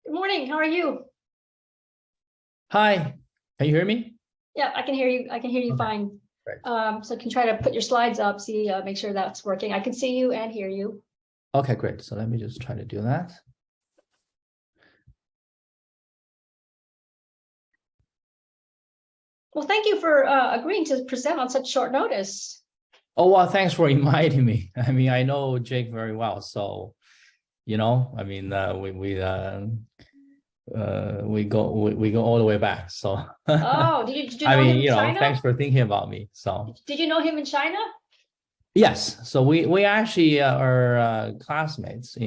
Good morning. How are you? Hi, can you hear me? Yeah, I can hear you. I can hear you Okay, fine. great. So can try to put your slides up, see, make sure that's working. I can see you and hear you. Okay, great. So let me just try to do that. Well, thank you for agreeing to present on such short notice. Oh, well, thanks for inviting me. I mean, I know Jake very well, so I mean, we go all the way back. So Oh, did you I know him mean, in China? thanks for thinking about me. So Did you know him in China? yes, so we actually are classmates at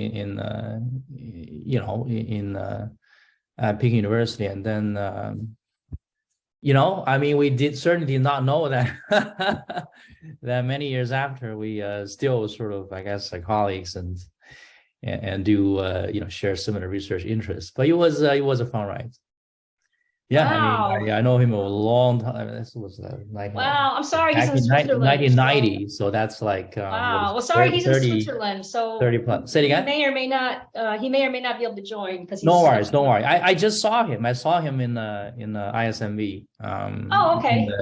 Peking University, and then I mean, we certainly did not know that that many years after we still sort of, I guess, like colleagues and do share similar research interests. But it was a fun ride. Yeah, I mean, Wow. I know him a long time. This was Wow. I'm sorry he's back in in Switzerland. So 1990. So that's like what wow. is Well, it, sorry he's in 30, Switzerland. So 30 plus. Say it he again. may or may not be able to join because No he's worries, don't worry. I just saw him. I saw him in the ISMV Oh,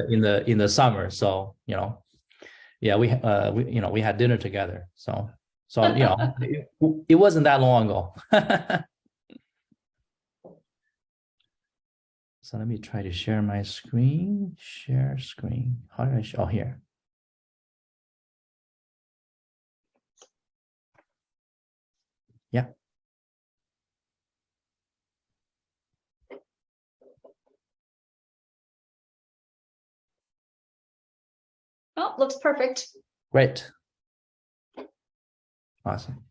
in okay. the summer. So yeah, we had dinner together. So it wasn't that long ago. So let me try to share my screen. Share screen. How do I show? Oh, here. Yeah. Oh, looks perfect. Great. Awesome.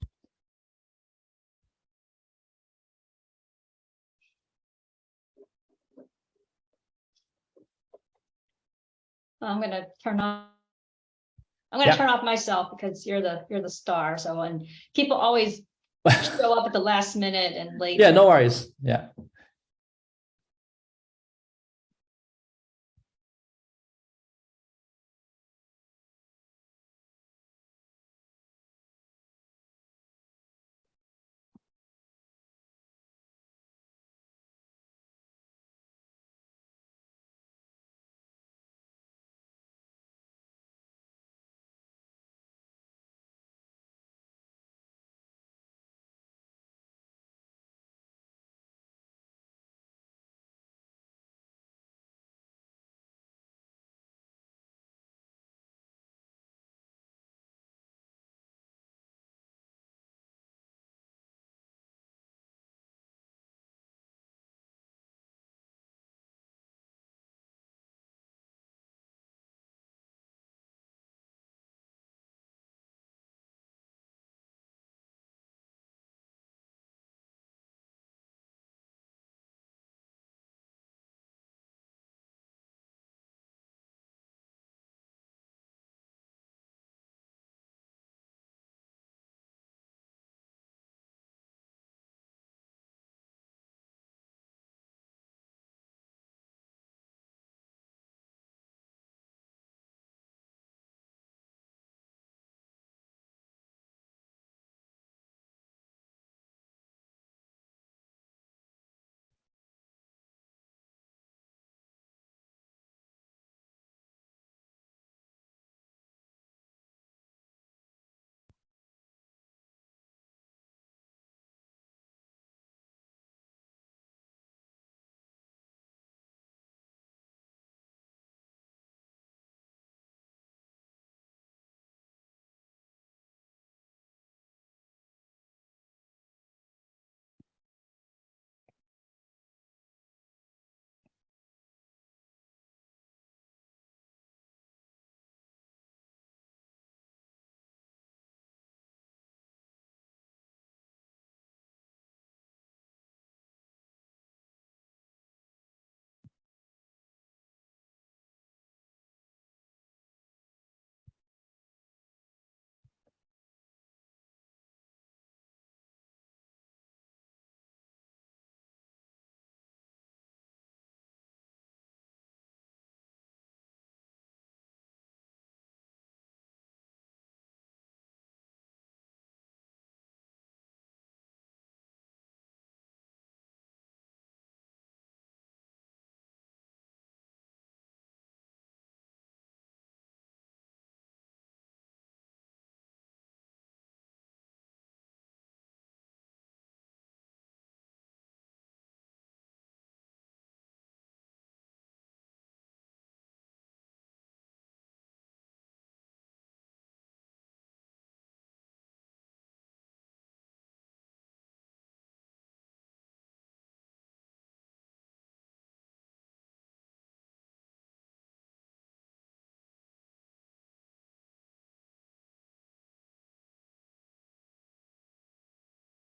I'm gonna turn on. I'm going to Yeah. turn off myself because you're the star. So, and people always show up at the last minute and late. Yeah, no worries. Yeah.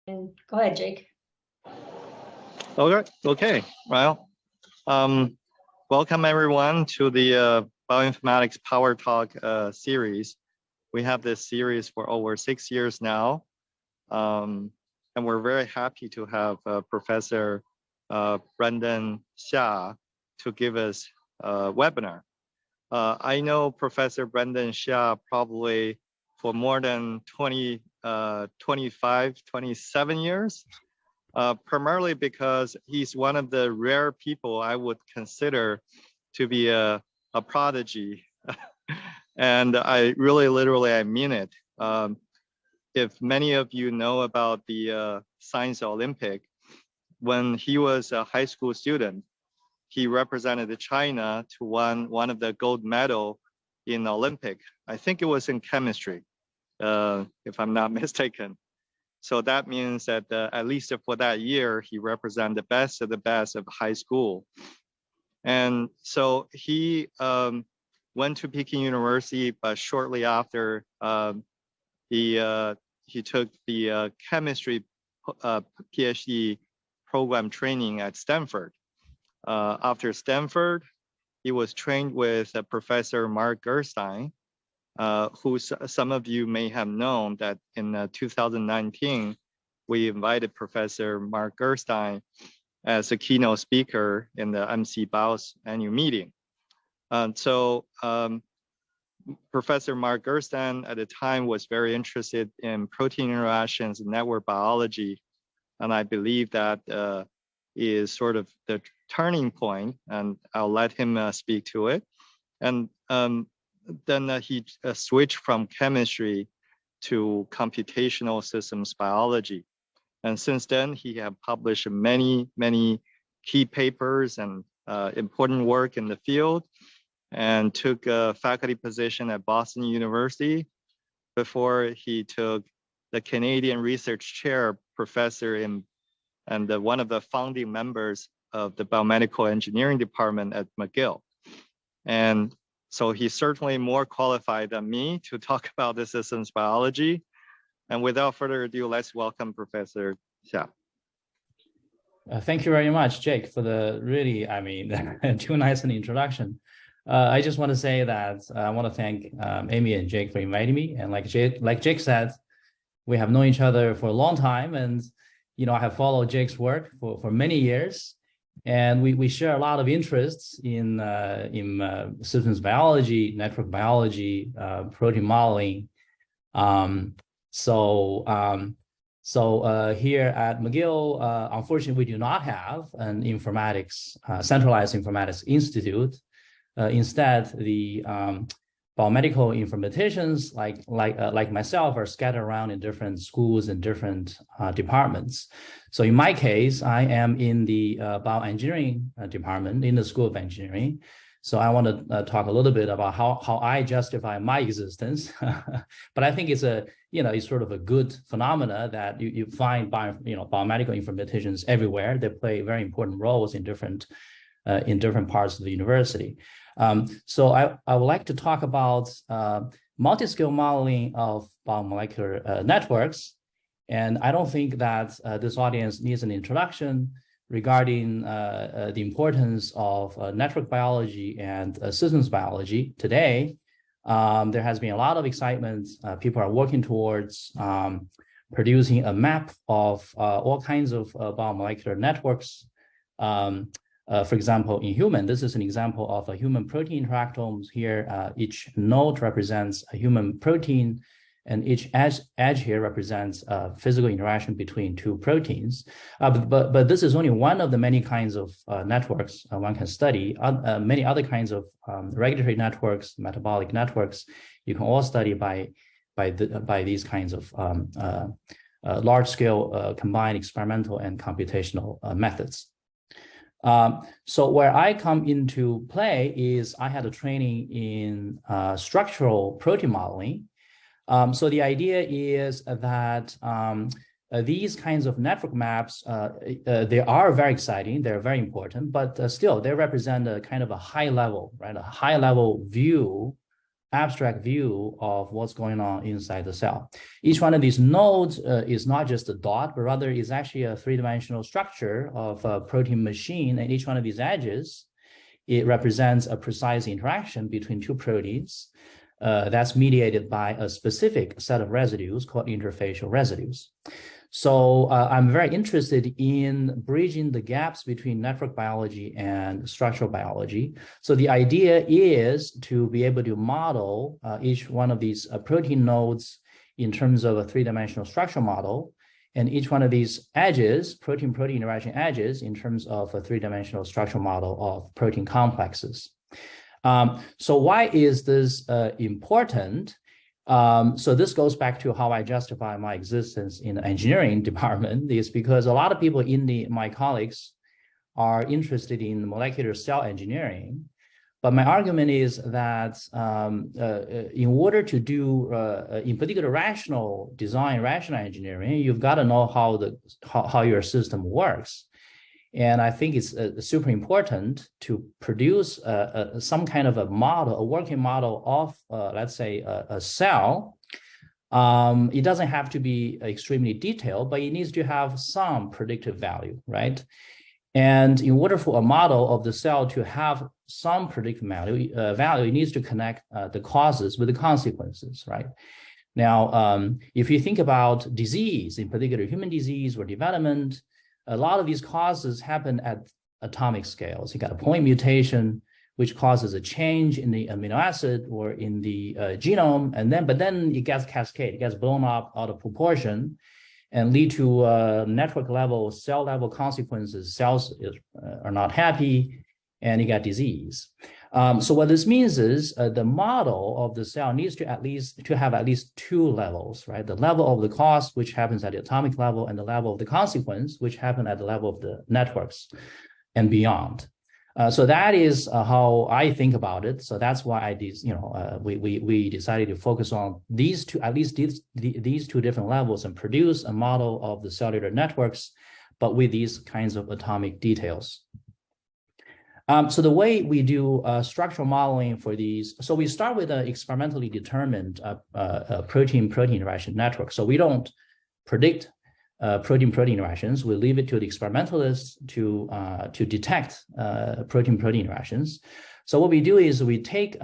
And go ahead, Jake. Okay. Well, welcome everyone to the Bioinformatics Power Talk series. We have this series for over 6 years now. And we're very happy to have Professor Brendan Xia to give us a webinar. I know Professor Brendan Xia probably for more than 25, 27 years. Primarily because he's one of the rare people I would consider to be a prodigy. And I really, literally, I mean it. If many of you know about the Science Olympic, when he was a high school student, he represented China to one of the gold medal in Olympic. I think it was in chemistry, if I'm not mistaken. So that means that at least for that year, he represented the best of high school. And so he went to Peking University, but shortly after he took the chemistry PhD program training at Stanford. After Stanford, he was trained with Professor Mark Gerstein, who some of you may have known that in 2019, we invited Professor Mark Gerstein as a keynote speaker in the MC BIOS annual meeting. So Professor Mark Gerstein at the time was very interested in protein interactions and network biology. And I believe that is sort of the turning point, and I'll let him speak to it. And then he switched from chemistry to computational systems biology. And since then, he has published many key papers and important work in the field, and took a faculty position at Boston University before he took the Canadian Research Chair professor and one of the founding members of the Biomedical Engineering Department at McGill. And so he's certainly more qualified than me to talk about the systems biology. And without further ado, let's welcome Professor Xia. Thank you very much, Jake, for the really, too nice an introduction. I just want to say that I want to thank Amy and Jake for inviting me. And like Jake said, we have known each other for a long time. And, I have followed Jake's work for many years. And we share a lot of interests in systems biology, network biology, protein modeling. So here at McGill, unfortunately, we do not have an centralized informatics institute. Instead, the biomedical informaticians like myself are scattered around in different schools and different departments. So in my case, I am in the bioengineering department in the School of Engineering. So I want to talk a little bit about how I justify my existence. But I think it's it's sort of a good phenomena that you find biomedical informaticians everywhere. They play very important roles in different parts of the university. So I would like to talk about multiscale modeling of biomolecular networks. And I don't think that this audience needs an introduction regarding the importance of network biology and systems biology today. There has been a lot of excitement. People are working towards producing a map of all kinds of biomolecular networks. For example, in human, this is an example of a human protein interactome. Here, each node represents a human protein, and each edge here represents a physical interaction between two proteins. But this is only one of the many kinds of networks one can study. Many other kinds of regulatory networks, metabolic networks, you can all study by these kinds of large-scale combined experimental and computational methods. So where I come into play is I had a training in structural protein modeling. So the idea is that these kinds of network maps, they are very exciting, they're very important, but still they represent a kind of a high level, right? A high level view abstract view of what's going on inside the cell. Each one of these nodes is not just a dot, but rather is actually a three-dimensional structure of a protein machine. And each one of these edges, it represents a precise interaction between two proteins that's mediated by a specific set of residues called interfacial residues. So I'm very interested in bridging the gaps between network biology and structural biology. So the idea is to be able to model each one of these protein nodes in terms of a three-dimensional structural model, and each one of these edges, protein-protein interaction edges, in terms of a three-dimensional structural model of protein complexes. So why is this important? So this goes back to how I justify my existence in the engineering department, is because a lot of people my colleagues are interested in molecular cell engineering. But my argument is that in order to do, in particular, rational design, rational engineering, you've got to know how your system works. And I think it's super important to produce some kind of a model, a working model of, let's say, a cell. It doesn't have to be extremely detailed, but it needs to have some predictive value, right? And in order for a model of the cell to have some predictive value, it needs to connect the causes with the consequences, right? Now, if you think about disease, in particular human disease or development, a lot of these causes happen at atomic scales. You got a point mutation, which causes a change in the amino acid or in the genome, but then it gets cascade, it gets blown up out of proportion and lead to network level, cell level consequences. Cells are not happy, and you got disease. So what this means is the model of the cell needs to have at least two levels, right? The level of the cause, which happens at the atomic level, and the level of the consequence, which happen at the level of the networks and beyond. So that is how I think about it. So that's why we decided to focus on these two, at least these two different levels, and produce a model of the cellular networks, but with these kinds of atomic details. So the way we do structural modeling for these, so we start with an experimentally determined protein-protein interaction network. So we don't predict protein-protein interactions. We leave it to the experimentalists to detect protein-protein interactions. So what we do is we take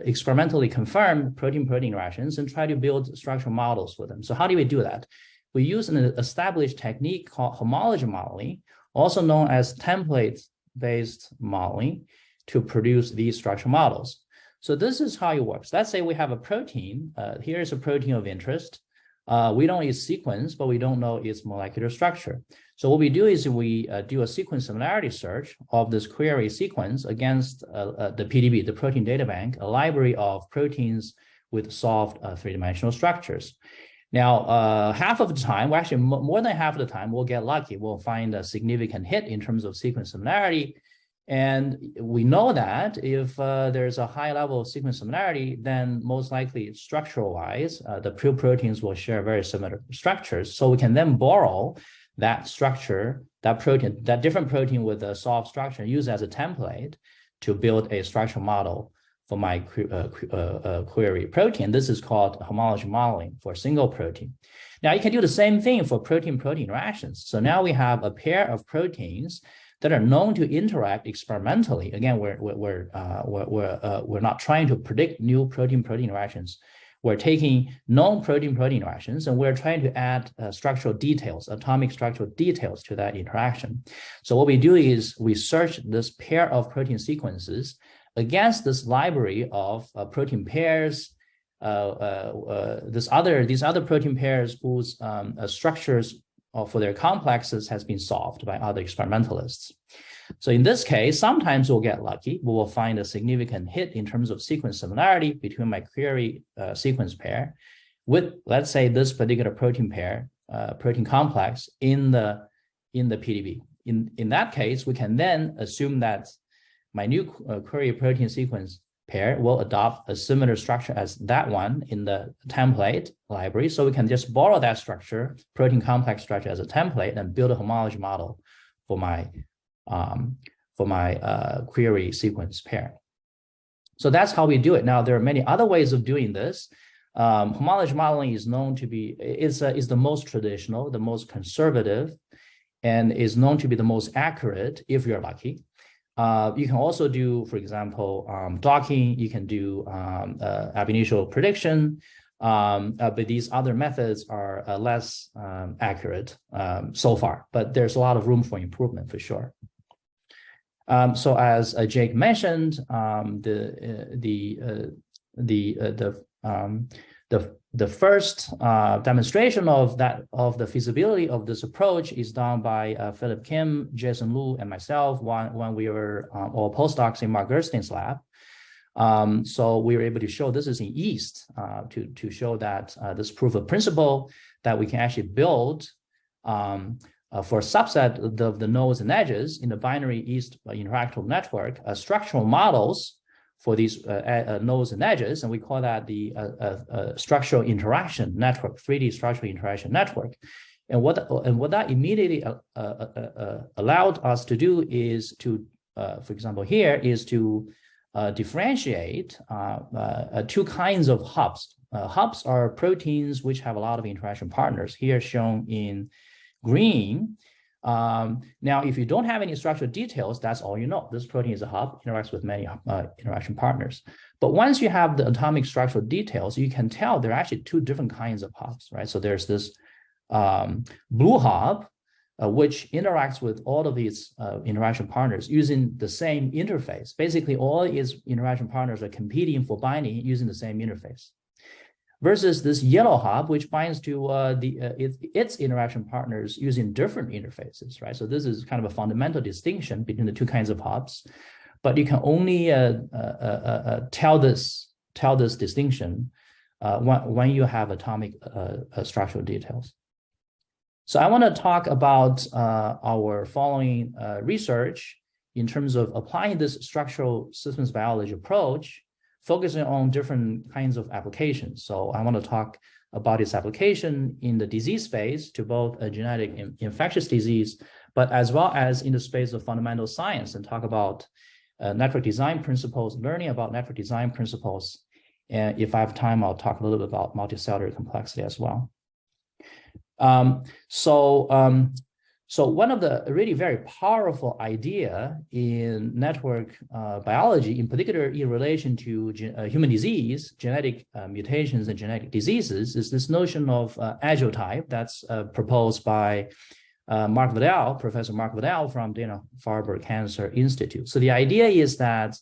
experimentally confirmed protein-protein interactions and try to build structural models for them. So how do we do that? We use an established technique called homology modeling, also known as template-based modeling, to produce these structural models. So this is how it works. Let's say we have a protein. Here's a protein of interest. We don't know its sequence, but we don't know its molecular structure. So what we do is we do a sequence similarity search of this query sequence against the PDB, the Protein Data Bank, a library of proteins with solved three-dimensional structures. Now, half of the time, well, actually more than half of the time, we'll get lucky. We'll find a significant hit in terms of sequence similarity. And we know that if there's a high level of sequence similarity, then most likely structural-wise, the two proteins will share very similar structures. So we can then borrow that structure, that protein, that different protein with a solved structure, use as a template to build a structural model for my query protein. This is called homology modeling for a single protein. Now you can do the same thing for protein-protein interactions. So now we have a pair of proteins that are known to interact experimentally. Again, we're not trying to predict new protein-protein interactions. We're taking known protein-protein interactions and we're trying to add structural details, atomic structural details to that interaction. So what we do is we search this pair of protein sequences against this library of protein pairs, these other protein pairs whose structures for their complexes has been solved by other experimentalists. So in this case, sometimes we'll get lucky. We will find a significant hit in terms of sequence similarity between my query sequence pair with, let's say, this particular protein pair, protein complex in the PDB. In that case, we can then assume that my new query protein sequence pair will adopt a similar structure as that one in the template library. So we can just borrow that structure, protein complex structure, as a template and build a homology model for my query sequence pair. So that's how we do it. Now, there are many other ways of doing this. Homology modeling is known to be, is the most traditional, the most conservative, and is known to be the most accurate if you're lucky. You can also do, for example, docking, you can do ab initio prediction, but these other methods are less accurate so far, but there's a lot of room for improvement for sure. So as Jake mentioned, the first demonstration of the feasibility of this approach is done by Philip Kim, Jason Liu, and myself when we were all postdocs in Mark Gerstein's lab. So we were able to show, this is in yeast, to show that this proof of principle that we can actually build for a subset of the nodes and edges in the binary yeast interactable network, structural models for these nodes and edges, and we call that the structural interaction network, 3D structural interaction network. And what that immediately allowed us to do is to, for example, here is to differentiate two kinds of hubs. Hubs are proteins which have a lot of interaction partners, here shown in green. Now, if you don't have any structural details, that's all you know. This protein is a hub, interacts with many interaction partners. But once you have the atomic structural details, you can tell there are actually two different kinds of hubs, right? So there's this blue hub, which interacts with all of these interaction partners using the same interface. Basically, all its interaction partners are competing for binding using the same interface. Versus this yellow hub, which binds to its interaction partners using different interfaces, right? So this is kind of a fundamental distinction between the two kinds of hubs, but you can only tell this distinction when you have atomic structural details. So I want to talk about our following research in terms of applying this structural systems biology approach, focusing on different kinds of applications. So I want to talk about its application in the disease space to both a genetic infectious disease, but as well as in the space of fundamental science, and talk about network design principles, learning about network design principles. And if I have time, I'll talk a little bit about multicellular complexity as well. So one of the really very powerful idea in network biology, in particular in relation to human disease, genetic mutations and genetic diseases, is this notion of agiotype that's proposed by Professor Mark Vidal from Dana-Farber Cancer Institute. So the idea is that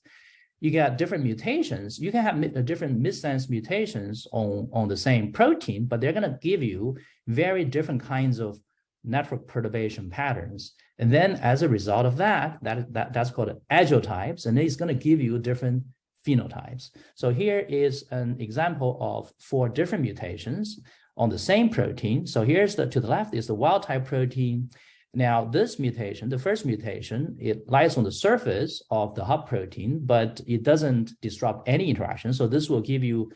you get different mutations. You can have different missense mutations on the same protein, but they're going to give you very different kinds of network perturbation patterns. And then as a result of that's called agiotypes, and it's going to give you different phenotypes. So here is an example of 4 different mutations on the same protein. So here's to the left is the wild type protein. Now this mutation, the first mutation, it lies on the surface of the hub protein, but it doesn't disrupt any interaction. So this will give you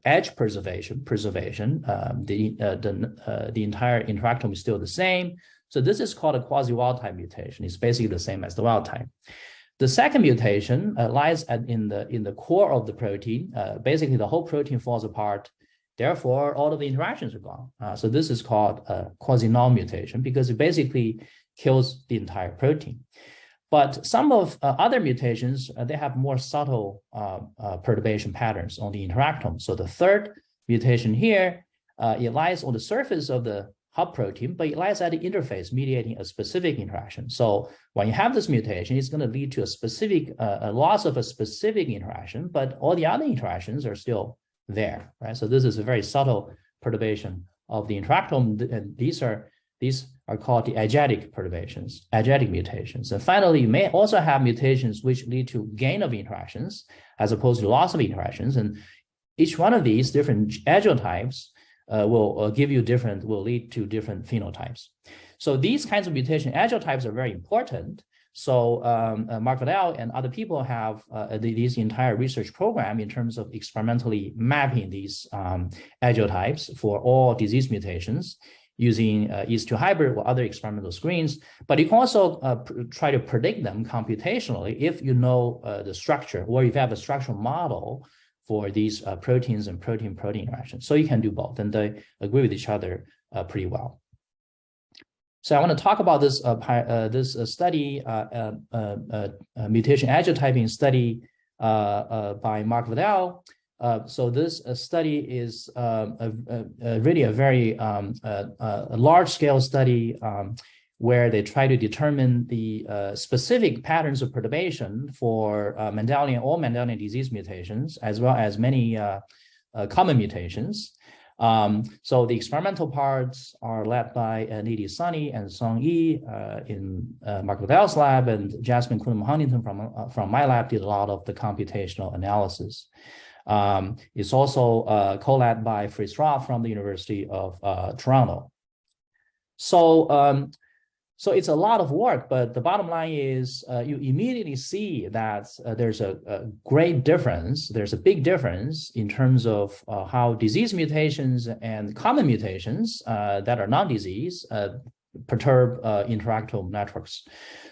edge preservation. The entire interactome is still the same. So this is called a quasi-wild type mutation. It's basically the same as the wild type. The second mutation lies in the core of the protein. Basically, the whole protein falls apart. Therefore, all of the interactions are gone. So this is called a quasi-null mutation because it basically kills the entire protein. But some of other mutations, they have more subtle perturbation patterns on the interactome. So the third mutation here, it lies on the surface of the hub protein, but it lies at the interface mediating a specific interaction. So when you have this mutation, it's going to lead to a specific loss of a specific interaction, but all the other interactions are still there, right? So this is a very subtle perturbation of the interactome, and these are called the agetic perturbations, agetic mutations. And finally, you may also have mutations which lead to gain of interactions as opposed to loss of interactions. And each one of these different agiotypes will lead to different phenotypes. So these kinds of mutation agiotypes are very important. So Mark Vidal and other people have this entire research program in terms of experimentally mapping these agiotypes for all disease mutations. using EAS2 hybrid or other experimental screens, but you can also try to predict them computationally if you know the structure, or if you have a structural model for these proteins and protein-protein interactions. So you can do both, and they agree with each other pretty well. So I want to talk about this study, mutation ageotyping study by Mark Vidal. So this study is really a very large-scale study where they try to determine the specific patterns of perturbation for all Mendelian disease mutations, as well as many common mutations. So the experimental parts are led by Nidhi Sunny and Song Yi in Mark Vidal's lab, and Jasmine Kuhneman-Huntington from my lab did a lot of the computational analysis. It's also co-led by Fritz Roth from the University of Toronto. So it's a lot of work, but the bottom line is you immediately see that there's a great difference. There's a big difference in terms of how disease mutations and common mutations that are non-disease perturb interactome networks.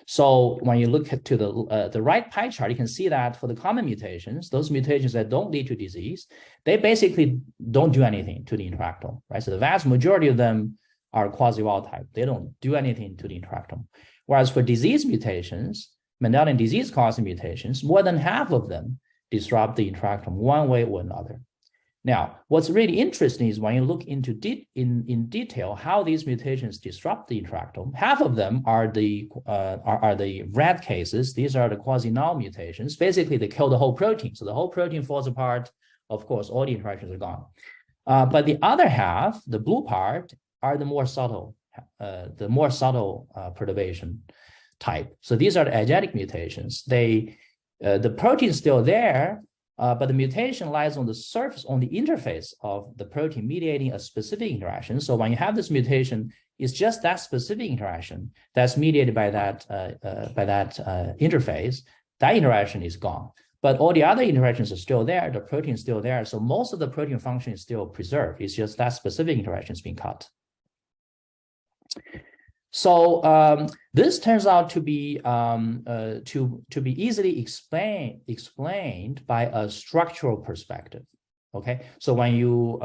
So when you look to the right pie chart, you can see that for the common mutations, those mutations that don't lead to disease, they basically don't do anything to the interactome, right? So the vast majority of them are quasi-wild type. They don't do anything to the interactome. Whereas for disease mutations, Mendelian disease-causing mutations, more than half of them disrupt the interactome one way or another. Now, what's really interesting is when you look into in detail how these mutations disrupt the interactome, half of them are the red cases. These are the quasi-null mutations. Basically, they kill the whole protein. So the whole protein falls apart. Of course, all the interactions are gone. But the other half, the blue part, are the more subtle perturbation type. So these are the agenetic mutations. The protein is still there, but the mutation lies on the surface, on the interface of the protein mediating a specific interaction. So when you have this mutation, it's just that specific interaction that's mediated by that interface. That interaction is gone. But all the other interactions are still there. The protein is still there. So most of the protein function is still preserved. It's just that specific interaction is being cut. So this turns out to be easily explained by a structural perspective. Okay, so when you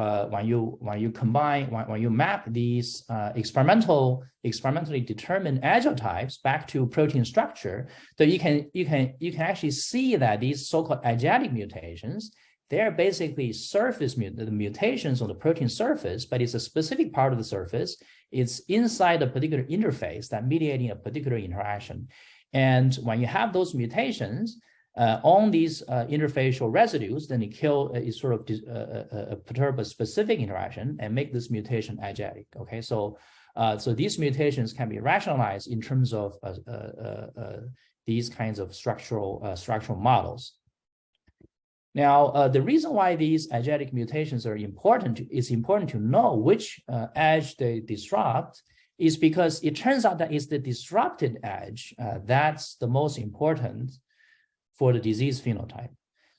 map these experimentally determined ageotypes back to protein structure, then you can actually see that these so-called agenetic mutations, they're basically the mutations on the protein surface, but it's a specific part of the surface. It's inside a particular interface that mediating a particular interaction. And when you have those mutations on these interfacial residues, then it perturb a specific interaction and make this mutation agenetic. Okay, so these mutations can be rationalized in terms of these kinds of structural models. Now, the reason why these agenetic mutations are important, it's important to know which edge they disrupt, is because it turns out that it's the disrupted edge that's the most important for the disease phenotype.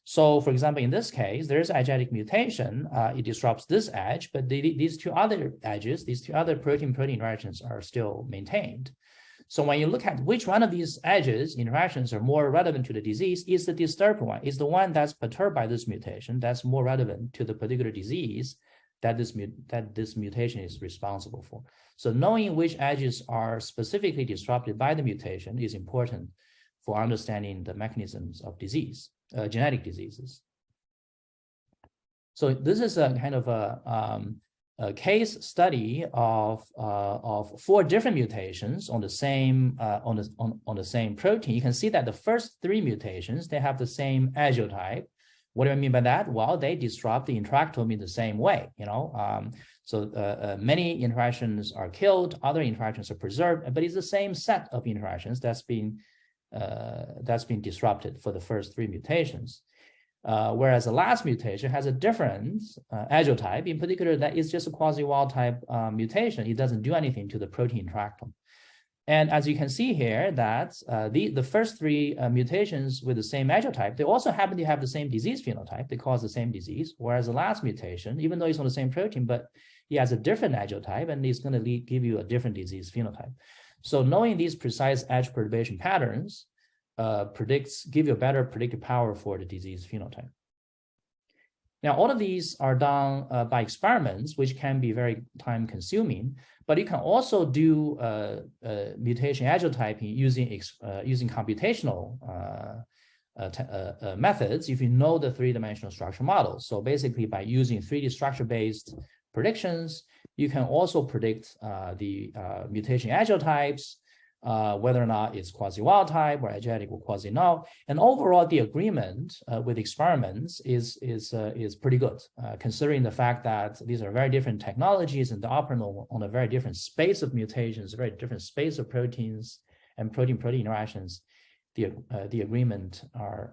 So, for example, in this case, there's agenetic mutation. It disrupts this edge, but these two other edges, these two other protein-protein interactions are still maintained. So when you look at which one of these edges interactions are more relevant to the disease, is the disturbed one, is the one that's perturbed by this mutation that's more relevant to the particular disease that this mutation is responsible for. So knowing which edges are specifically disrupted by the mutation is important for understanding the mechanisms of disease, genetic diseases. So this is a kind of a case study of 4 different mutations on the same on the same protein. You can see that the first 3 mutations, they have the same ageotype. What do I mean by that? Well, they disrupt the interactome in the same way. Many interactions are killed, other interactions are preserved, but it's the same set of interactions that's been disrupted for the first 3 mutations. Whereas the last mutation has a different ageotype, in particular that is just a quasi-wild type mutation. It doesn't do anything to the protein interactome. And as you can see here, that the first 3 mutations with the same ageotype, they also happen to have the same disease phenotype. They cause the same disease, whereas the last mutation, even though it's on the same protein, but he has a different agiotype, and he's going to give you a different disease phenotype. So knowing these precise edge perturbation patterns give you a better predictive power for the disease phenotype. Now, all of these are done by experiments, which can be very time consuming, but you can also do mutation agiotyping using computational methods if you know the three-dimensional structure models. So basically by using 3D structure-based predictions, you can also predict the mutation agiotypes, whether or not it's quasi-wild type or agiotic or quasi-null. And overall, the agreement with experiments is pretty good, considering the fact that these are very different technologies and they operate on a very different space of mutations, a very different space of proteins and protein-protein interactions. The agreement are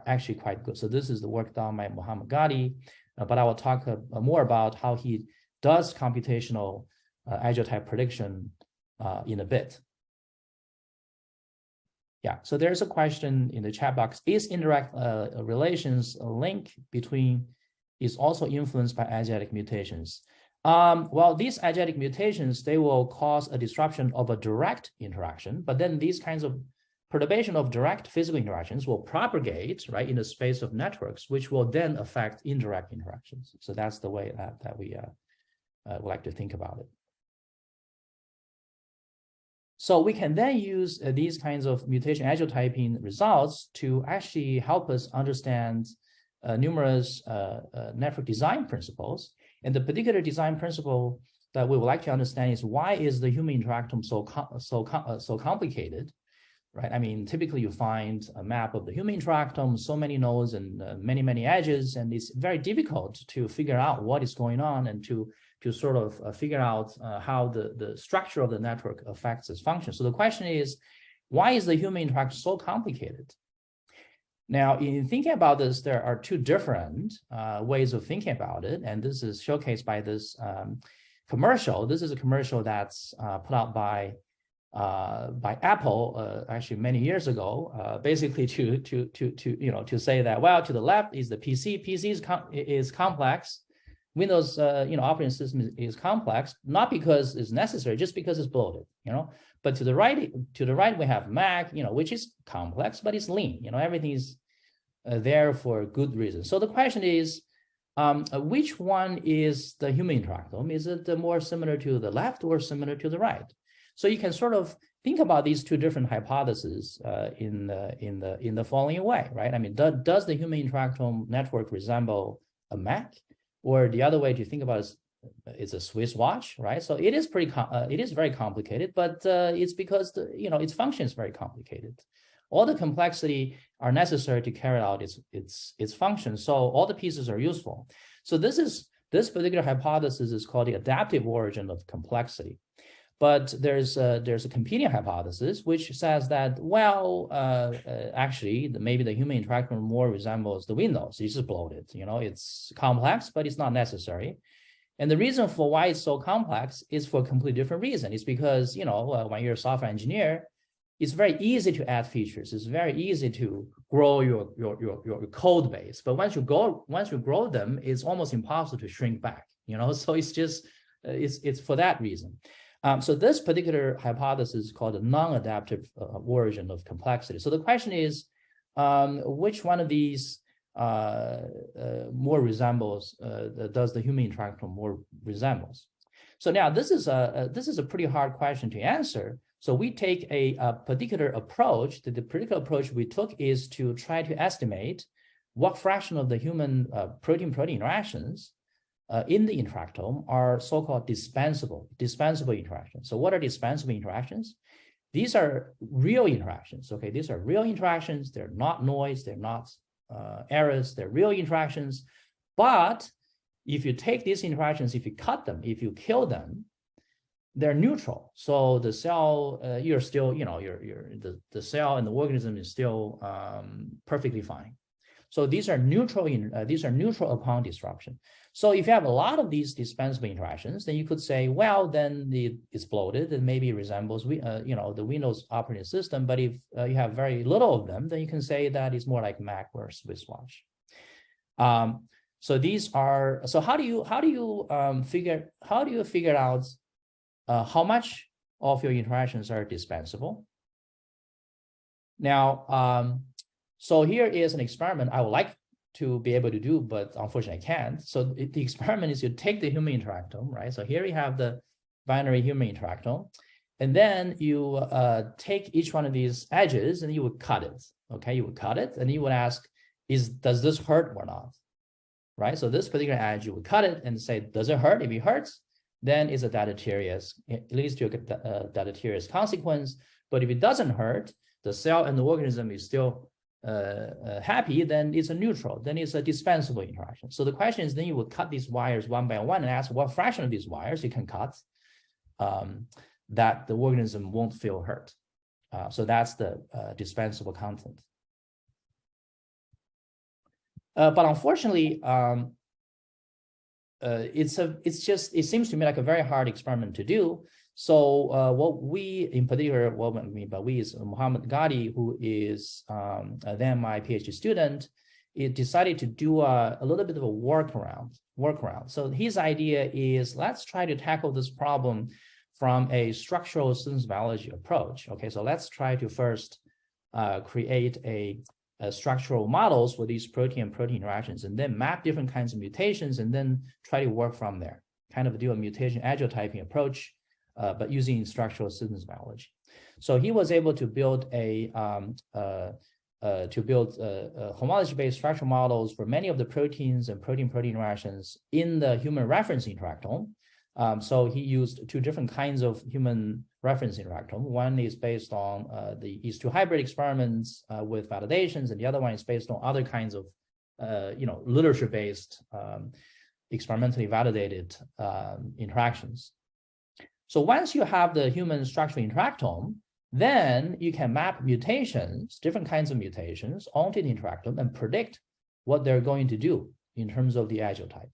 actually quite good. So this is the work done by Mohammed Ghadi, but I will talk more about how he does computational agiotype prediction in a bit. Yeah, so there's a question in the chat box. Is indirect relations a link between is also influenced by agiotic mutations? Well, these agiotic mutations, they will cause a disruption of a direct interaction, but then these kinds of perturbation of direct physical interactions will propagate, right, in the space of networks, which will then affect indirect interactions. So that's the way that we would like to think about it. So we can then use these kinds of mutation agiotyping results to actually help us understand numerous network design principles. And the particular design principle that we would like to understand is, why is the human interactome so complicated, right? I mean, typically you find a map of the human interactome, so many nodes and many edges, and it's very difficult to figure out what is going on and to sort of figure out how the structure of the network affects its function. So the question is, why is the human interaction so complicated? Now, in thinking about this, there are two different ways of thinking about it, and this is showcased by this commercial. This is a commercial that's put out by Apple actually many years ago, basically to say that, well, to the left is the PC. PC is complex. Windows operating system is complex, not because it's necessary, just because it's bloated. But to the right we have Mac, which is complex, but it's lean. Everything is there for good reason. So the question is, which one is the human interactome? Is it more similar to the left or similar to the right? So you can sort of think about these two different hypotheses in the following way, right? I mean, does the human interactome network resemble a Mac? Or the other way to think about it is a Swiss watch, right? So it is very complicated, but it's because its function is very complicated. All the complexity are necessary to carry out its function. So all the pieces are useful. So this particular hypothesis is called the adaptive origin of complexity. But there's a competing hypothesis which says that, well, actually, maybe the human interactome more resembles the Windows. It's just bloated. It's complex, but it's not necessary. And the reason for why it's so complex is for a completely different reason. It's because when you're a software engineer, it's very easy to add features. It's very easy to grow your code base. But once you grow them, it's almost impossible to shrink back. So it's just it's for that reason. So this particular hypothesis is called a non-adaptive origin of complexity. So the question is, which one of these more resembles, does the human interactome more resembles? So now this is a pretty hard question to answer. So we take a particular approach. The particular approach we took is to try to estimate what fraction of the human protein-protein interactions in the interactome are so-called dispensable interactions. So what are dispensable interactions? These are real interactions, okay? These are real interactions. They're not noise. They're not errors. They're real interactions. But if you take these interactions, if you cut them, if you kill them, they're neutral. So the cell, you're still, the cell and the organism is still perfectly fine. So these are neutral upon disruption. So if you have a lot of these dispensable interactions, then you could say, well, then it's bloated and maybe it resembles the Windows operating system. But if you have very little of them, then you can say that it's more like Mac or Swiss watch. So these are, so how do you figure out how much of your interactions are dispensable? Now, so here is an experiment I would like to be able to do, but unfortunately I can't. So the experiment is you take the human interactome, right? So here we have the binary human interactome, and then you take each one of these edges and you would cut it, okay? You would cut it and you would ask, does this hurt or not, right? So this particular edge, you would cut it and say, does it hurt? If it hurts, then it's a deleterious, it leads to a deleterious consequence. But if it doesn't hurt, the cell and the organism is still happy, then it's a neutral, then it's a dispensable interaction. So the question is, then you would cut these wires one by one and ask what fraction of these wires you can cut that the organism won't feel hurt. So that's the dispensable content. But unfortunately, it seems to me like a very hard experiment to do. So what we, in particular, what I mean by we is Mohammed Ghadi, who is then my PhD student, it decided to do a little bit of a workaround. So his idea is, let's try to tackle this problem from a structural systems biology approach. Okay, so let's try to first create a structural models for these protein interactions, and then map different kinds of mutations, and then try to work from there. Kind of do a mutation agiotyping approach, but using structural systems biology. So he was able to build homology-based structural models for many of the proteins and protein-protein interactions in the human reference interactome. So he used two different kinds of human reference interactome. One is based on the East2 hybrid experiments with validations, and the other one is based on other kinds of, literature-based, experimentally validated interactions. So once you have the human structural interactome, then you can map mutations, different kinds of mutations, onto the interactome and predict what they're going to do in terms of the agiotype.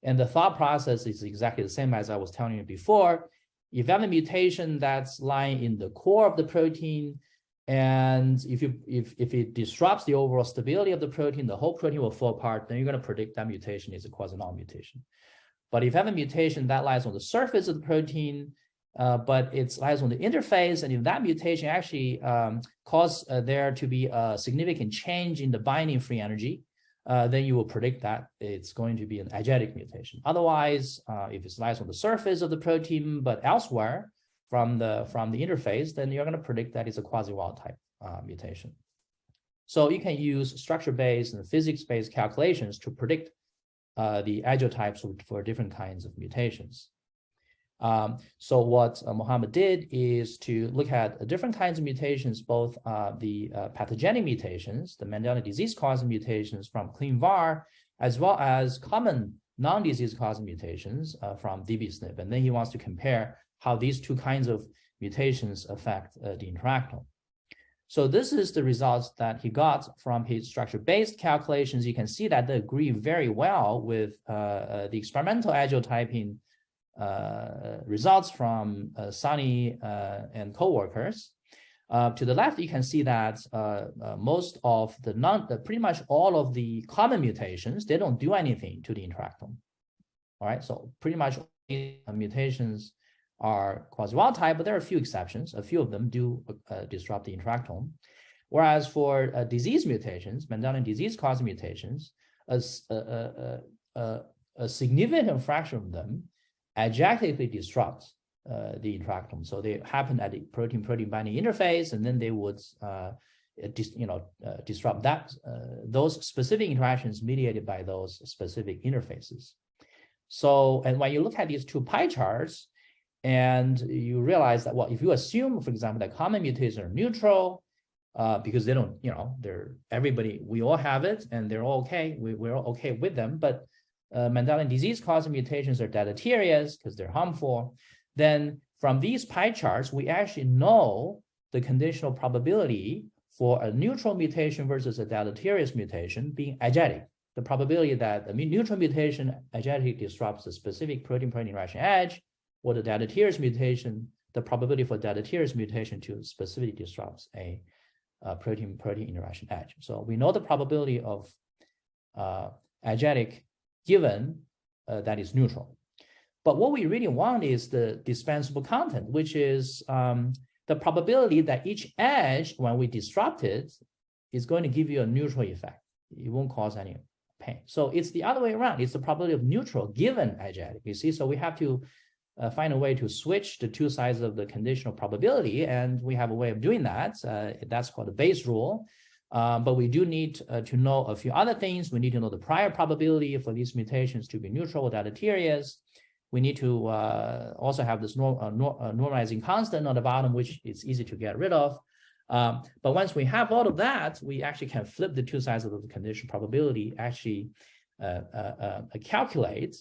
And the thought process is exactly the same as I was telling you before. If you have a mutation that's lying in the core of the protein, and if it disrupts the overall stability of the protein, the whole protein will fall apart, then you're going to predict that mutation is a quasi-null mutation. But if you have a mutation that lies on the surface of the protein, but it lies on the interface, and if that mutation actually causes there to be a significant change in the binding free energy, then you will predict that it's going to be an agetic mutation. Otherwise, if it lies on the surface of the protein, but elsewhere from the interface, then you're going to predict that it's a quasi-wild type mutation. So you can use structure-based and physics-based calculations to predict the agiotypes for different kinds of mutations. So what Mohammed did is to look at different kinds of mutations, both the pathogenic mutations, the Mendelian disease-causing mutations from ClinVar, as well as common non-disease-causing mutations from dbSNP. And then he wants to compare how these two kinds of mutations affect the interactome. So this is the results that he got from his structure-based calculations. You can see that they agree very well with the experimental agiotyping results from Sunny and co-workers. To the left, you can see that most of pretty much all of the common mutations, they don't do anything to the interactome. All right, so pretty much mutations are quasi-wild type, but there are a few exceptions. A few of them do disrupt the interactome. Whereas for disease mutations, Mendelian disease-causing mutations, a significant fraction of them agetically disrupt the interactome. So they happen at the protein-protein binding interface, and then they would disrupt those specific interactions mediated by those specific interfaces. So, and when you look at these two pie charts, and you realize that, well, if you assume, for example, that common mutations are neutral, because they don't, we all have it, and they're all okay. We're all okay with them, but Mendelian disease-causing mutations are deleterious because they're harmful. Then from these pie charts, we actually know the conditional probability for a neutral mutation versus a deleterious mutation being agetic. The probability that a neutral mutation agetically disrupts a specific protein-protein interaction edge, or the deleterious mutation, the probability for deleterious mutation to specifically disrupts a protein-protein interaction edge. So we know the probability of agetic given that is neutral. But what we really want is the dispensable content, which is the probability that each edge, when we disrupt it, is going to give you a neutral effect. It won't cause any pain. So it's the other way around. It's the probability of neutral given edge edit. You see, so we have to find a way to switch the two sides of the conditional probability, and we have a way of doing that. That's called the Bayes rule. But we do need to know a few other things. We need to know the prior probability for these mutations to be neutral or deleterious. We need to also have this normalizing constant on the bottom, which is easy to get rid of. But once we have all of that, we actually can flip the two sides of the conditional probability, actually calculate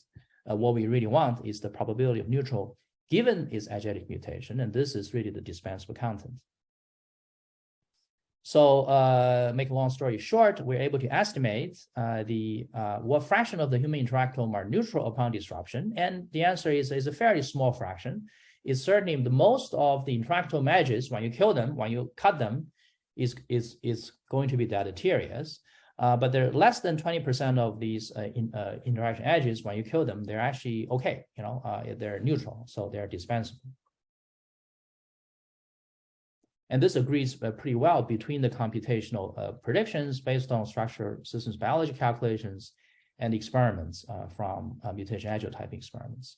what we really want is the probability of neutral given its edge-edit mutation. And this is really the dispensable content. So make a long story short, we're able to estimate what fraction of the human interactome are neutral upon disruption. And the answer is a fairly small fraction. It's certainly the most of the interactome edges, when you kill them, when you cut them, is going to be deleterious. But they're less than 20% of these interaction edges, when you kill them, they're actually okay, they're neutral, so they're dispensable. And this agrees pretty well between the computational predictions based on structural systems biology calculations and experiments from mutation agile type experiments.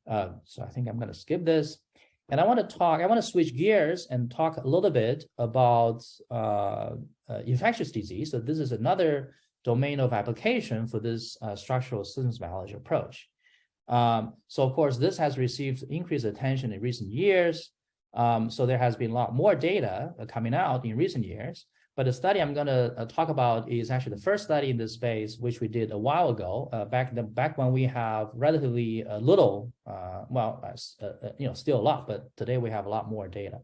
So I think I'm going to skip this. And I want to switch gears and talk a little bit about infectious disease. So this is another domain of application for this structural systems biology approach. So of course, this has received increased attention in recent years. So there has been a lot more data coming out in recent years. But the study I'm going to talk about is actually the first study in this space, which we did a while ago, back when we have relatively little, still a lot, but today we have a lot more data.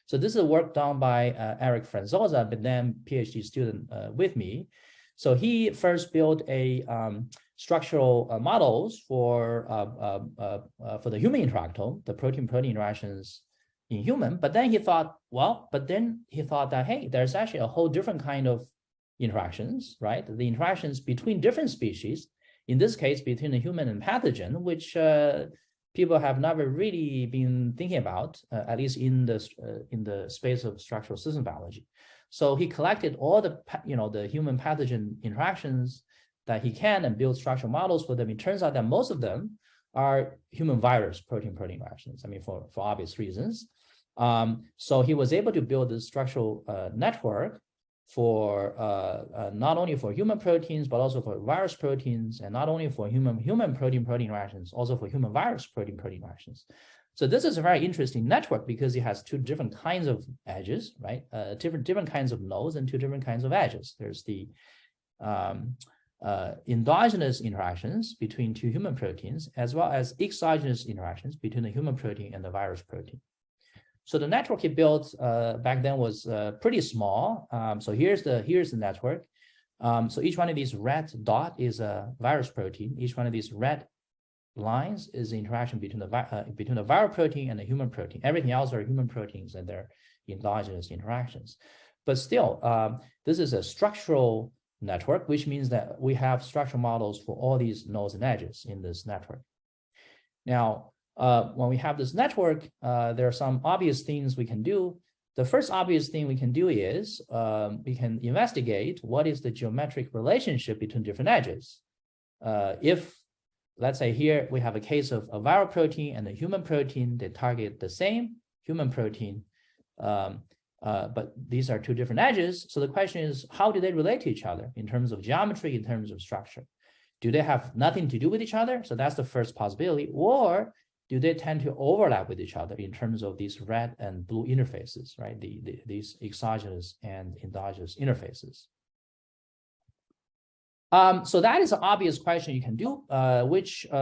So this is work done by Eric Franzosa, but then PhD student with me. So he first built a structural models for the human interactome, the protein-protein interactions in human, but then he thought, that, hey, there's actually a whole different kind of interactions, right? The interactions between different species, in this case, between the human and pathogen, which people have never really been thinking about, at least in the space of structural system biology. So he collected all the human pathogen interactions that he can and built structural models for them. It turns out that most of them are human virus protein-protein interactions, for obvious reasons. So he was able to build this structural network for not only for human proteins, but also for virus proteins, and not only for human protein-protein interactions, also for human virus protein-protein interactions. So this is a very interesting network because it has two different kinds of edges, right? Different kinds of nodes and two different kinds of edges. There's the endogenous interactions between two human proteins, as well as exogenous interactions between the human protein and the virus protein. So the network he built back then was pretty small. So here's the network. So each one of these red dot is a virus protein. Each one of these red lines is the interaction between the viral protein and the human protein. Everything else are human proteins and their endogenous interactions. But still, this is a structural network, which means that we have structural models for all these nodes and edges in this network. Now, when we have this network, there are some obvious things we can do. The first obvious thing we can do is we can investigate what is the geometric relationship between different edges. If, let's say here, we have a case of a viral protein and a human protein, they target the same human protein, but these are two different edges. So the question is, how do they relate to each other in terms of geometry, in terms of structure? Do they have nothing to do with each other? So that's the first possibility. Or do they tend to overlap with each other in terms of these red and blue interfaces, right? These exogenous and endogenous interfaces. So that is an obvious question you can do, which we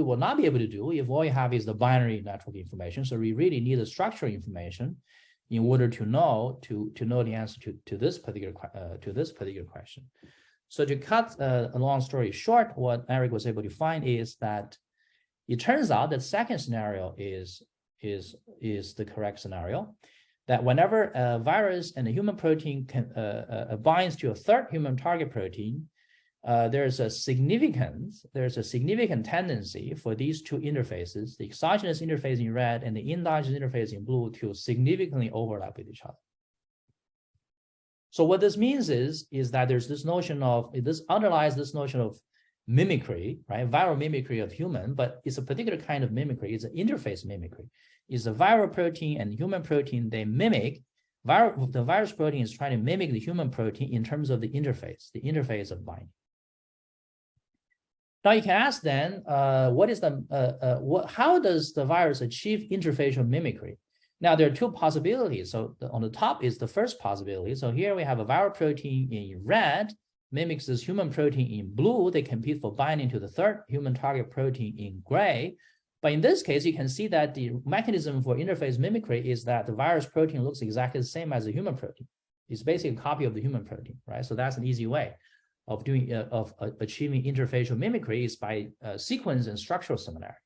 will not be able to do if all you have is the binary network information. So we really need the structural information in order to know the answer to this particular question. So to cut a long story short, what Eric was able to find is that it turns out that second scenario is the correct scenario. that whenever a virus and a human protein binds to a third human target protein, there's a significant tendency for these two interfaces, the exogenous interface in red and the endogenous interface in blue, to significantly overlap with each other. So what this means is that there's this notion of, this underlies this notion of mimicry, right? Viral mimicry of human, but it's a particular kind of mimicry. It's an interface mimicry. It's a viral protein and human protein, they mimic. The virus protein is trying to mimic the human protein in terms of the interface of binding. Now you can ask then, how does the virus achieve interfacial mimicry? Now there are two possibilities. So on the top is the first possibility. So here we have a viral protein in red, mimics this human protein in blue. They compete for binding to the third human target protein in gray. But in this case, you can see that the mechanism for interface mimicry is that the virus protein looks exactly the same as the human protein. It's basically a copy of the human protein, right? So that's an easy way of doing achieving interfacial mimicry, is by sequence and structural similarity.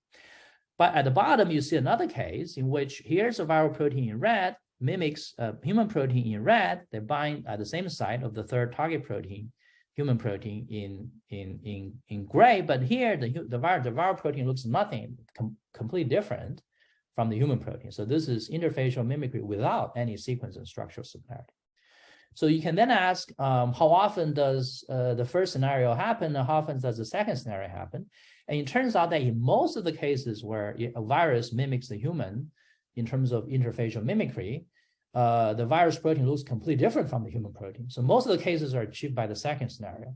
But at the bottom, you see another case in which here's a viral protein in red, mimics a human protein in red. They bind at the same site of the third target protein, human protein in gray. But here, the viral protein looks nothing completely different from the human protein. So this is interfacial mimicry without any sequence and structural similarity. So you can then ask, how often does the first scenario happen, and how often does the second scenario happen? And it turns out that in most of the cases where a virus mimics the human in terms of interfacial mimicry, the virus protein looks completely different from the human protein. So most of the cases are achieved by the second scenario.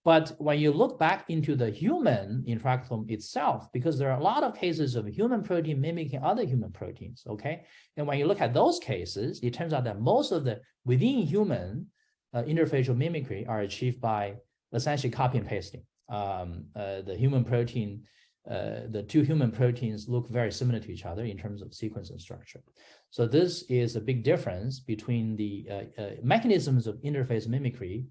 But when you look back into the human interactome itself, because there are a lot of cases of human protein mimicking other human proteins, okay? And when you look at those cases, it turns out that most of the within human interfacial mimicry are achieved by essentially copy and pasting. The human protein, the two human proteins look very similar to each other in terms of sequence and structure. So this is a big difference between the mechanisms of interface mimicry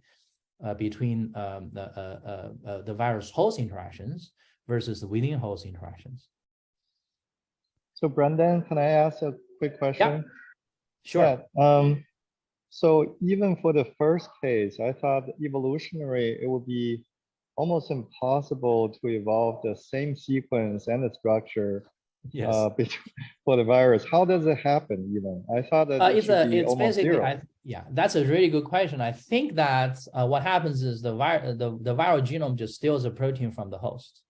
between the virus host interactions versus the within host interactions. So Brendan, can I ask a quick question? Yeah, sure. Yeah, so even for the first case, I thought evolutionary, it would be almost impossible to evolve the same sequence and the structure for the virus. How does it happen even? I thought that it should be almost zero. Yeah, that's a really good question. I think that what happens is the viral genome just steals a protein from the host.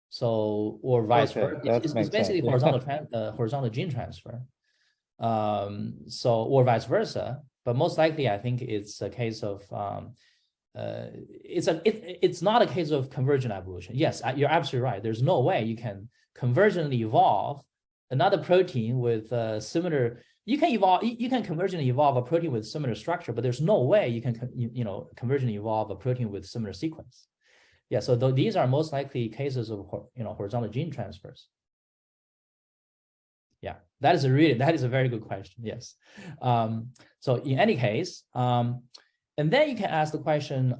So, or vice versa. It's basically horizontal gene transfer. So, or vice versa. But most likely, I think it's a case of it's not a case of convergent evolution. Yes, you're absolutely right. There's no way you can convergently evolve another protein with similar. You can convergently evolve a protein with similar structure, but there's no way you can convergently evolve a protein with similar sequence. Yeah, so these are most likely cases of horizontal gene transfers. Yeah, that is a very good question. Yes. So in any case, and then you can ask the question,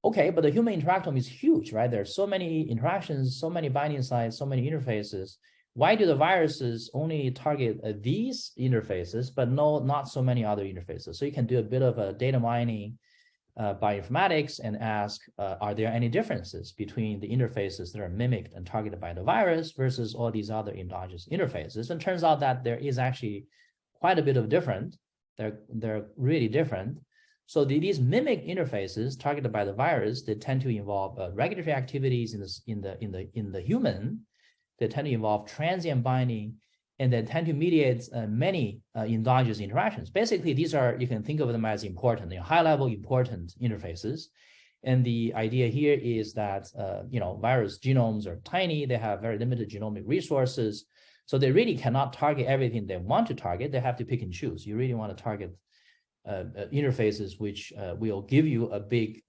okay, but the human interactome is huge, right? There are so many interactions, so many binding sites, so many interfaces. Why do the viruses only target these interfaces, but not so many other interfaces? So you can do a bit of a data mining bioinformatics and ask, are there any differences between the interfaces that are mimicked and targeted by the virus versus all these other endogenous interfaces? And it turns out that there is actually quite a bit of different. They're really different. So these mimic interfaces targeted by the virus, they tend to involve regulatory activities in the human. They tend to involve transient binding, and they tend to mediate many endogenous interactions. Basically, these are, you can think of them as important, high-level important interfaces. And the idea here is that virus genomes are tiny. They have very limited genomic resources, so they really cannot target everything they want to target. They have to pick and choose. You really want to target interfaces which will give you a big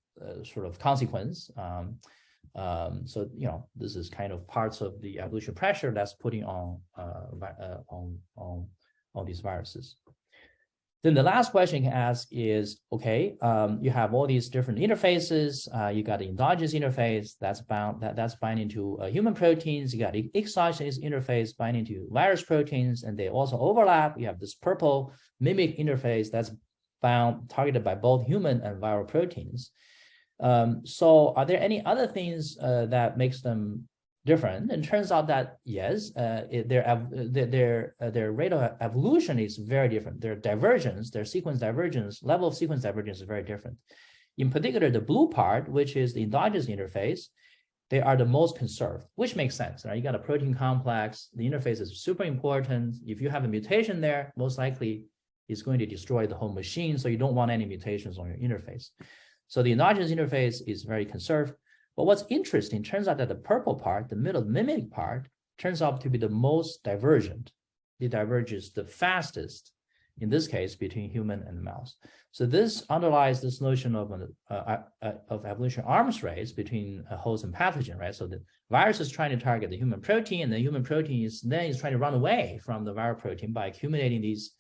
sort of consequence. So this is kind of parts of the evolution pressure that's putting on these viruses. Then the last question you can ask is, okay, you have all these different interfaces. You got the endogenous interface that's binding to human proteins. You got the exogenous interface binding to virus proteins, and they also overlap. You have this purple mimic interface that's targeted by both human and viral proteins. So are there any other things that makes them different? And it turns out that yes, their rate of evolution is very different. Their divergence, their sequence divergence, level of sequence divergence is very different. In particular, the blue part, which is the endogenous interface, they are the most conserved, which makes sense, right? You got a protein complex, the interface is super important. If you have a mutation there, most likely it's going to destroy the whole machine, so you don't want any mutations on your interface. So the endogenous interface is very conserved. But what's interesting, turns out that the purple part, the middle mimic part, turns out to be the most divergent. It diverges the fastest, in this case, between human and mouse. So this underlies this notion of evolution arms race between a host and pathogen, right? So the virus is trying to target the human protein, and the human protein is trying to run away from the viral protein by accumulating these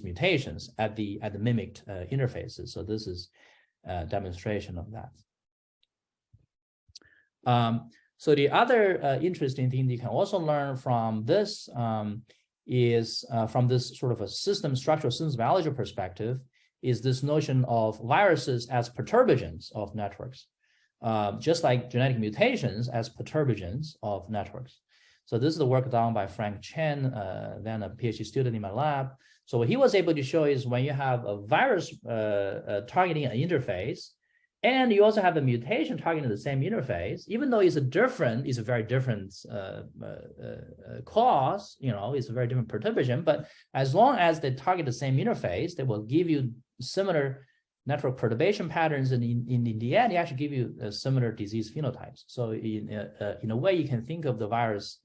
mutations at the mimicked interfaces. So this is a demonstration of that. So the other interesting thing you can also learn from this is from this sort of a structural systems biology perspective, is this notion of viruses as perturbagens of networks, just like genetic mutations as perturbagens of networks. So this is the work done by Frank Chen, then a PhD student in my lab. So what he was able to show is when you have a virus targeting an interface, and you also have a mutation targeting the same interface, even though it's a very different cause, it's a very different perturbation, but as long as they target the same interface, they will give you similar network perturbation patterns, and in the end, they actually give you similar disease phenotypes. So in a way, you can think of the virus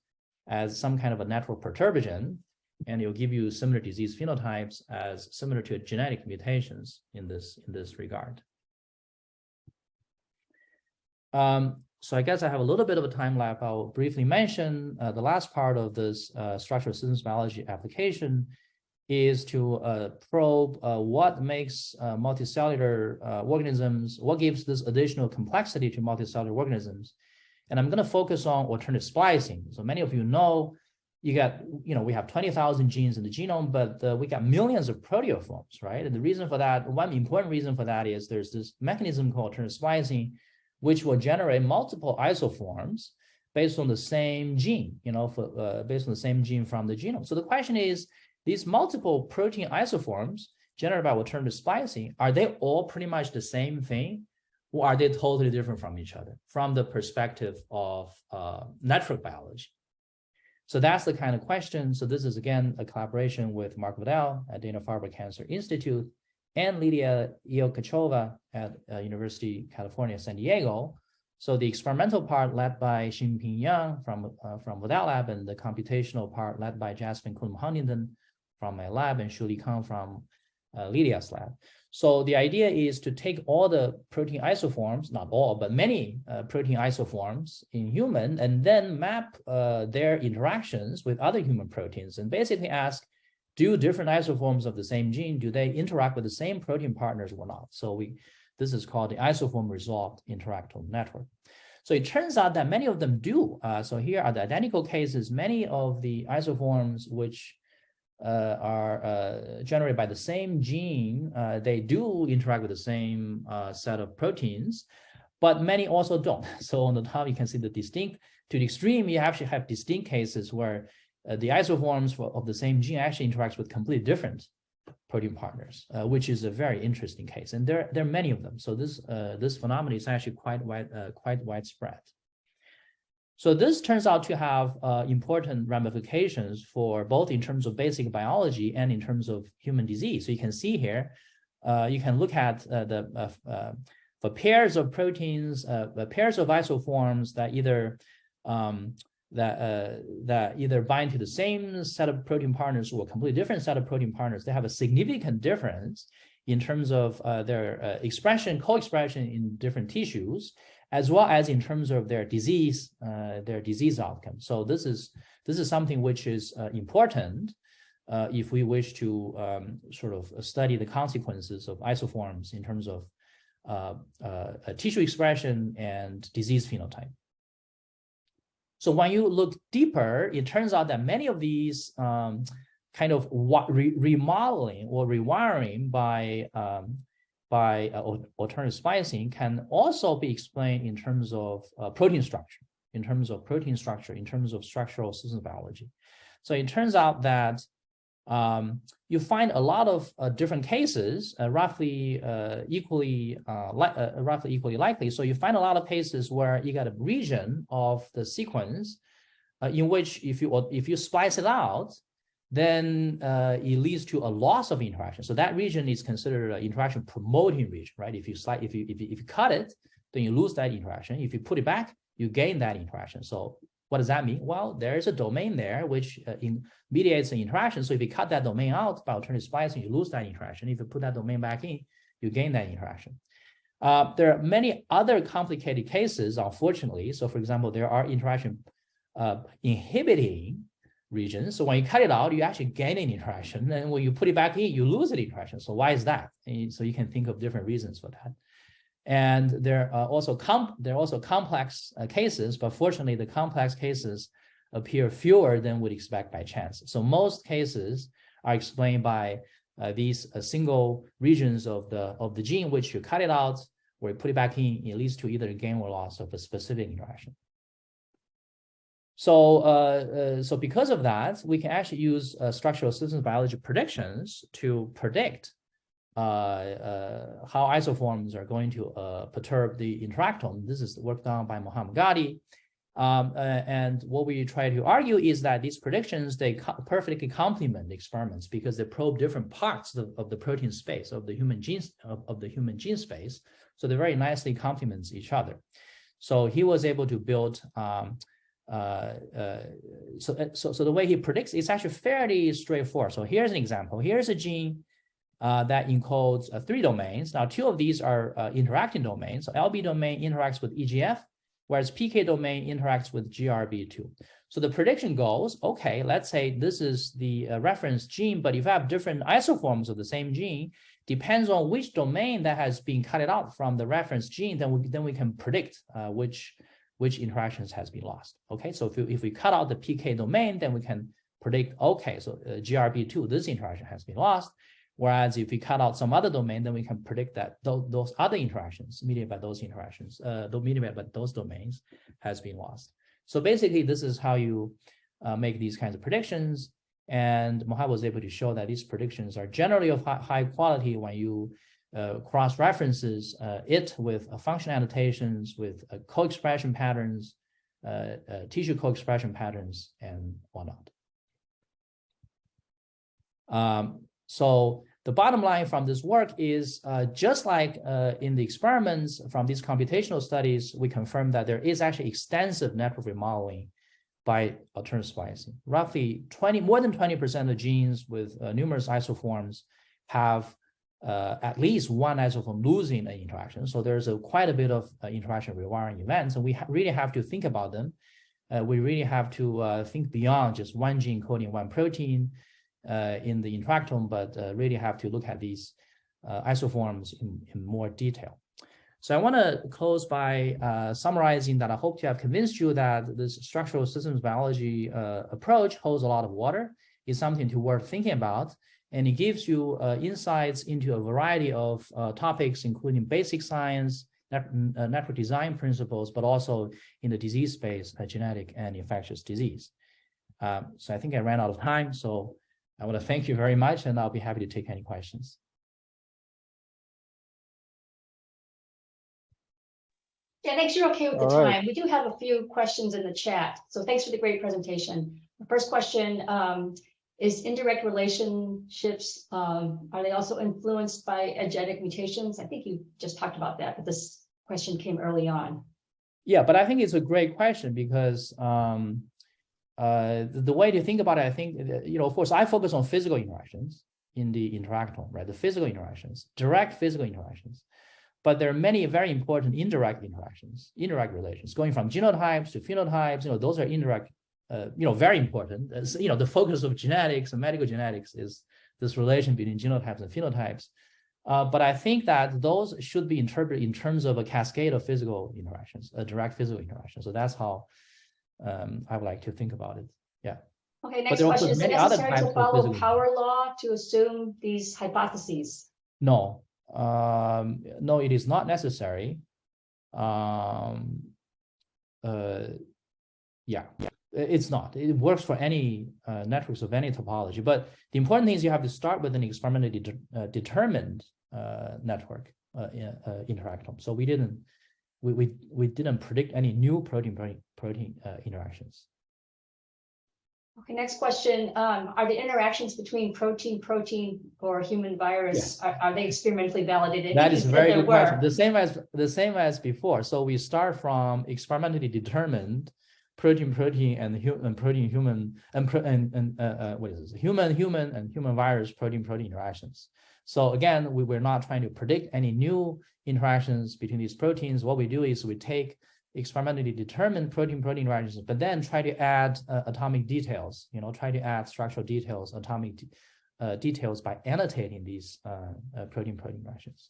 as some kind of a network perturbagen, and it'll give you similar disease phenotypes as similar to genetic mutations in this regard. So I guess I have a little bit of a time left. I'll briefly mention the last part of this structural systems biology application is to probe what makes multicellular organisms, what gives this additional complexity to multicellular organisms. And I'm going to focus on alternative splicing. So many of you know, we have 20,000 genes in the genome, but we got millions of proteoforms, right? And the reason for that, one important reason for that is there's this mechanism called alternative splicing, which will generate multiple isoforms based on the same gene, based on the same gene from the genome. So the question is, these multiple protein isoforms generated by alternative splicing, are they all pretty much the same thing? Or are they totally different from each other from the perspective of network biology? So that's the kind of question. So this is, again, a collaboration with Mark Waddell at Dana-Farber Cancer Institute and Lydia Iokachova at University of California, San Diego. So the experimental part led by Xinping Yang from Waddell lab, and the computational part led by Jasmine Coulomb-Huntington from my lab, and Shuli Kang from Lydia's lab. So the idea is to take all the protein isoforms, not all, but many protein isoforms in human, and then map their interactions with other human proteins, and basically ask, do different isoforms of the same gene, do they interact with the same protein partners or not? So this is called the isoform resolved interactome network. So it turns out that many of them do. So here are the identical cases. Many of the isoforms which are generated by the same gene, they do interact with the same set of proteins, but many also don't. So on the top, you can see the distinct, to the extreme, you actually have distinct cases where the isoforms of the same gene actually interacts with completely different protein partners, which is a very interesting case. And there are many of them. So this phenomenon is actually quite widespread. So this turns out to have important ramifications for both in terms of basic biology and in terms of human disease. So you can see here, you can look at for pairs of proteins, pairs of isoforms that either that either bind to the same set of protein partners or a completely different set of protein partners. They have a significant difference in terms of their expression, co-expression in different tissues, as well as in terms of their disease outcome. So this is something which is important if we wish to sort of study the consequences of isoforms in terms of tissue expression and disease phenotype. So when you look deeper, it turns out that many of these kind of remodeling or rewiring by alternative splicing can also be explained in terms of protein structure, in terms of structural systems biology. So it turns out that you find a lot of different cases, roughly equally likely. So you find a lot of cases where you got a region of the sequence in which if you splice it out, then it leads to a loss of interaction. So that region is considered an interaction promoting region, right? If you cut it, then you lose that interaction. If you put it back, you gain that interaction. So what does that mean? Well, there is a domain there which mediates the interaction. So if you cut that domain out by alternative splicing, you lose that interaction. If you put that domain back in, you gain that interaction. There are many other complicated cases, unfortunately. So for example, there are interaction inhibiting regions. So when you cut it out, you actually gain an interaction. And when you put it back in, you lose an interaction. So why is that? And so you can think of different reasons for that. And there are also complex cases, but fortunately, the complex cases appear fewer than we'd expect by chance. So most cases are explained by these single regions of the gene, which you cut it out, or you put it back in, it leads to either a gain or loss of a specific interaction. So, so because of that, we can actually use structural systems biology predictions to predict how isoforms are going to perturb the interactome. This is work done by Mohammed Ghadi. And what we try to argue is that these predictions, they perfectly complement the experiments because they probe different parts of the protein space of the human genes of the human gene space. So they very nicely complement each other. So he was able to build so the way he predicts is actually fairly straightforward. So here's an example. Here's a gene that encodes 3 domains. Now, 2 of these are interacting domains. So LB domain interacts with EGF, whereas PK domain interacts with GRB2. So the prediction goes, okay, let's say this is the reference gene, but if I have different isoforms of the same gene, depends on which domain that has been cut out from the reference gene, then we can predict which interactions has been lost. Okay, so if we cut out the PK domain, then we can predict, okay, so GRB2, this interaction has been lost. Whereas if we cut out some other domain, then we can predict that those other interactions mediated by those interactions, mediated by those domains, has been lost. So basically, this is how you make these kinds of predictions. And Mohammed was able to show that these predictions are generally of high quality when you cross-references it with function annotations, with co-expression patterns, tissue co-expression patterns, and whatnot. So the bottom line from this work is just like in the experiments from these computational studies, we confirmed that there is actually extensive network remodeling by alternative splicing. Roughly more than 20% of genes with numerous isoforms have at least one isoform losing an interaction. So there's quite a bit of interaction rewiring events, and we really have to think about them. We really have to think beyond just one gene coding one protein in the interactome, but really have to look at these isoforms in more detail. So I want to close by summarizing that I hope to have convinced you that this structural systems biology approach holds a lot of water. It's something to worth thinking about, and it gives you insights into a variety of topics, including basic science, network design principles, but also in the disease space, genetic and infectious disease. So I think I ran out of time, so I want to thank you very much, and I'll be happy to take any questions. Yeah, thanks. You're okay with the All time. right. We do have a few questions in the chat. So thanks for the great presentation. The first question is indirect relationships. Are they also influenced by genetic mutations? I think you just talked about that, but this question came early on. Yeah, but I think it's a great question because the way to think about it, I think, of course, I focus on physical interactions in the interactome, right? The physical interactions, direct physical interactions. But there are many very important indirect interactions, indirect relations, going from genotypes to phenotypes. Those are indirect very important. The focus of genetics and medical genetics is this relation between genotypes and phenotypes. But I think that those should be interpreted in terms of a cascade of physical interactions, a direct physical interaction. So that's how I would like to think about it. Yeah. Okay, next question. Is it necessary to follow power law to assume these hypotheses? No, no, it is not necessary. Yeah, it's not. It works for any networks of any topology. But the important thing is you have to start with an experimentally determined network interactome. So we didn't predict any new protein interactions. Okay, next question. Are the interactions between protein or human virus, yes, are they experimentally validated? That is a very good question. The same as before. So we start from experimentally determined protein and human virus protein interactions. So again, we were not trying to predict any new interactions between these proteins. What we do is we take experimentally determined protein interactions, but then try to add atomic details, try to add structural details, atomic details by annotating these protein interactions.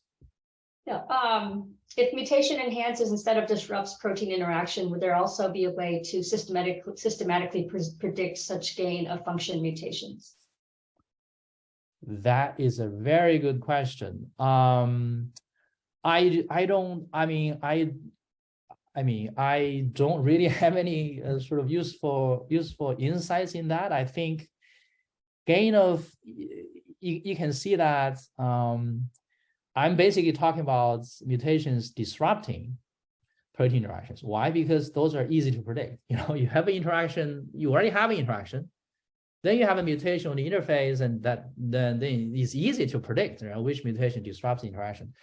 Yeah. If mutation enhances instead of disrupts protein interaction, would there also be a way to systematically predict such gain of function mutations? That is a very good question. I don't really have any sort of useful insights in that. I think gain of, you can see that I'm basically talking about mutations disrupting protein interactions. Why? Because those are easy to predict. You have an interaction, you already have an interaction, then you have a mutation on the interface, and then it's easy to predict which mutation disrupts the interaction.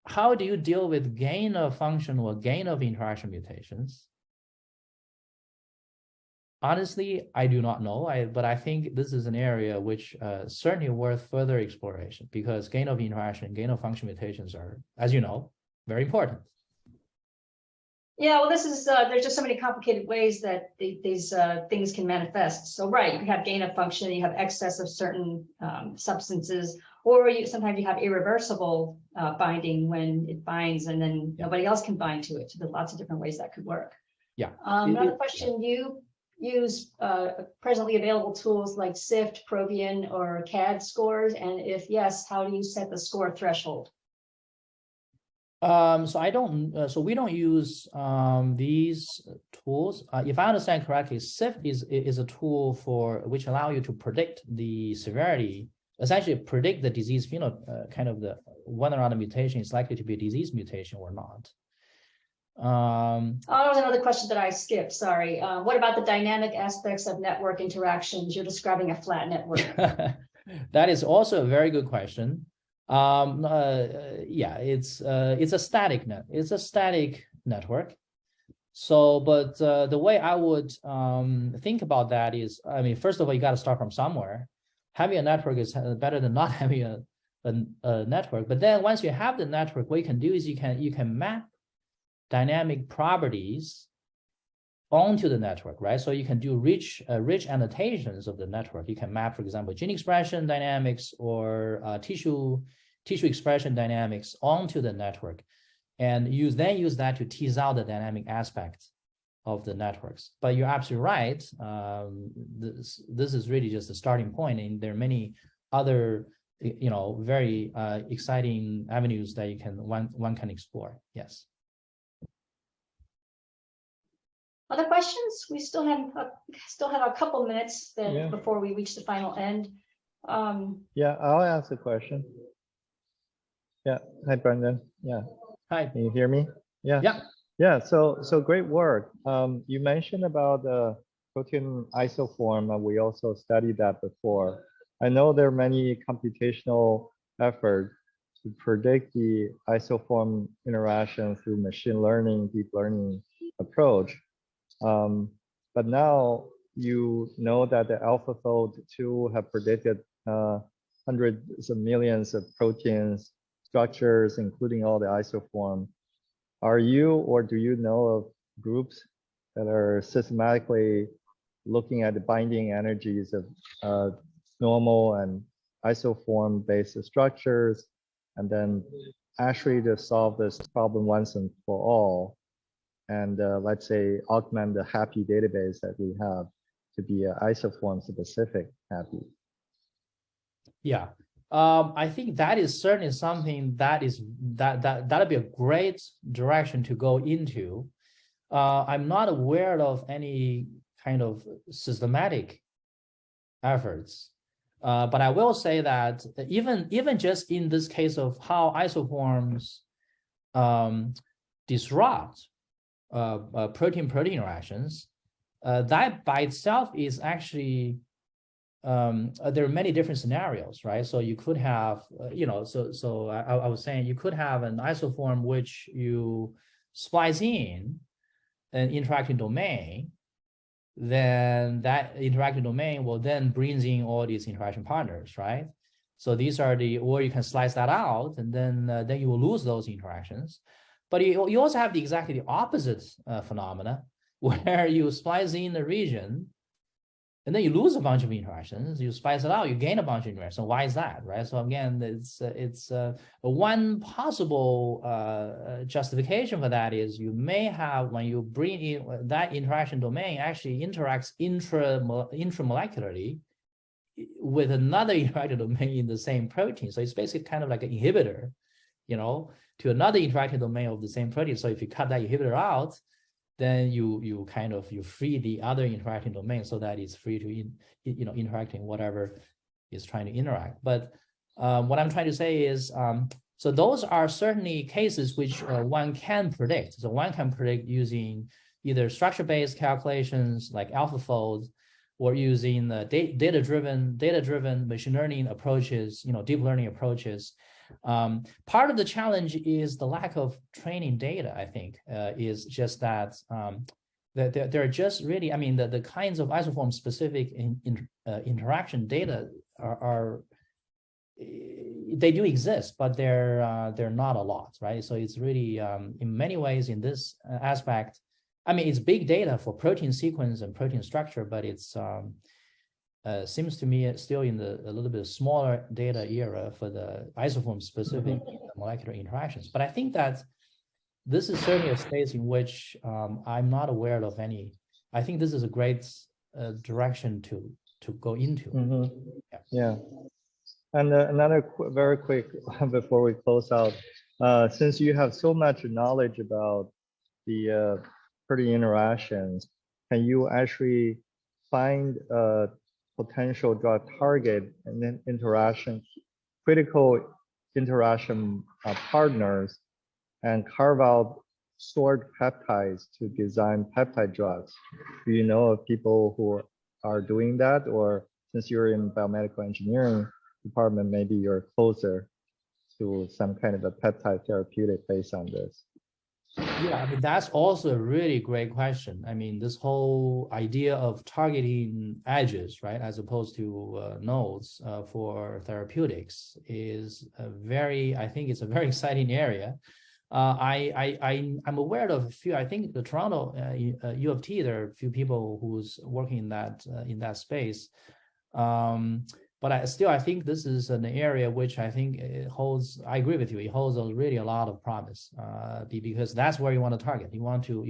How do you deal with gain of function or gain of interaction mutations? Honestly, I do not know, but I think this is an area which certainly worth further exploration, because gain of interaction, gain of function mutations are, as you know, very important. Yeah, well, this is, there's just so many complicated ways that these things can manifest. So, right, you have gain of function, you have excess of certain substances, or sometimes you have irreversible binding when it binds and then nobody else can bind to it. So there's lots of different ways that could work. Yeah. Another question, you use presently available tools like SIFT, Provian, or CAD scores? And if yes, how do you set the score threshold? So we don't use these tools. If I understand correctly, SIFT is a tool which allow you to predict the severity, essentially predict the disease phenotype, whether or not a mutation is likely to be a disease mutation or not. That was another question that I skipped. Sorry. What about the dynamic aspects of network interactions? You're describing a flat network. That is also a very good question. Yeah, it's a static net. It's a static network. So, but the way I would think about that is, first of all, you got to start from somewhere. Having a network is better than not having a network. But then once you have the network, what you can do is you can map dynamic properties onto the network, right? So you can do rich annotations of the network. You can map, for example, gene expression dynamics or tissue expression dynamics onto the network, and then use that to tease out the dynamic aspects of the networks. But you're absolutely right. This is really just the starting point, and there are many other, very exciting avenues that one can explore. Yes. Other questions? We still have a couple minutes before we reach the final end. Yeah, I'll ask a question. Yeah. Hi, Brendan. Yeah. Hi. Can you hear me? Yeah. Yeah. Yeah. So great work. You mentioned about the protein isoform. We also studied that before. I know there are many computational efforts to predict the isoform interaction through machine learning, deep learning approach. But now you know that the AlphaFold tool have predicted hundreds of millions of proteins, structures, including all the isoform. Are you, or do you know of groups that are systematically looking at the binding energies of normal and isoform-based structures, and then actually to solve this problem once and for all, and let's say augment the happy database that we have to be isoform specific happy. Yeah, I think that is certainly something that'll be a great direction to go into. I'm not aware of any kind of systematic efforts, but I will say that even just in this case of how isoforms disrupt protein-protein interactions, that by itself is actually there are many different scenarios, right? So you could have, so I was saying you could have an isoform which you splice in an interacting domain, then that interacting domain will then brings in all these interaction partners, right? So these are or you can slice that out, and then you will lose those interactions. But you also have exactly the opposite phenomena, where you splice in the region, and then you lose a bunch of interactions. You splice it out, you gain a bunch of interactions. So why is that, right? So again, it's one possible justification for that is you may have, when you bring in that interaction domain, actually interacts intramolecularly with another interaction domain in the same protein. So it's basically kind of like an inhibitor, to another interacting domain of the same protein. So if you cut that inhibitor out, then you free the other interacting domain so that it's free to interacting whatever is trying to interact. But what I'm trying to say is, so those are certainly cases which one can predict. So one can predict using either structure-based calculations like AlphaFold, or using the data-driven machine learning approaches, deep learning approaches. Part of the challenge is the lack of training data, I think, is just that there are just really, the kinds of isoform specific interaction data they do exist, but they're not a lot, right? So it's really, in many ways in this aspect, it's big data for protein sequence and protein structure, but it's seems to me it's still in a little bit smaller data era for the isoform specific molecular interactions. But I think that this is certainly a space in which I'm not aware of any. I think this is a great direction to go into. Yeah. And another very quick before we close out, since you have so much knowledge about the protein interactions, can you actually find potential drug target and then critical interaction partners, and carve out short peptides to design peptide drugs? Do you know of people who are doing that? Or since you're in biomedical engineering department, maybe you're closer to some kind of a peptide therapeutic based on this? Yeah, that's also a really great question. This whole idea of targeting edges, right, as opposed to nodes for therapeutics is I think it's a very exciting area. I'm aware of a few. I think the Toronto U of T, there are a few people who's working in that space. But I think this is an area which I think it holds. I agree with you. It holds really a lot of promise because that's where you want to target. You want to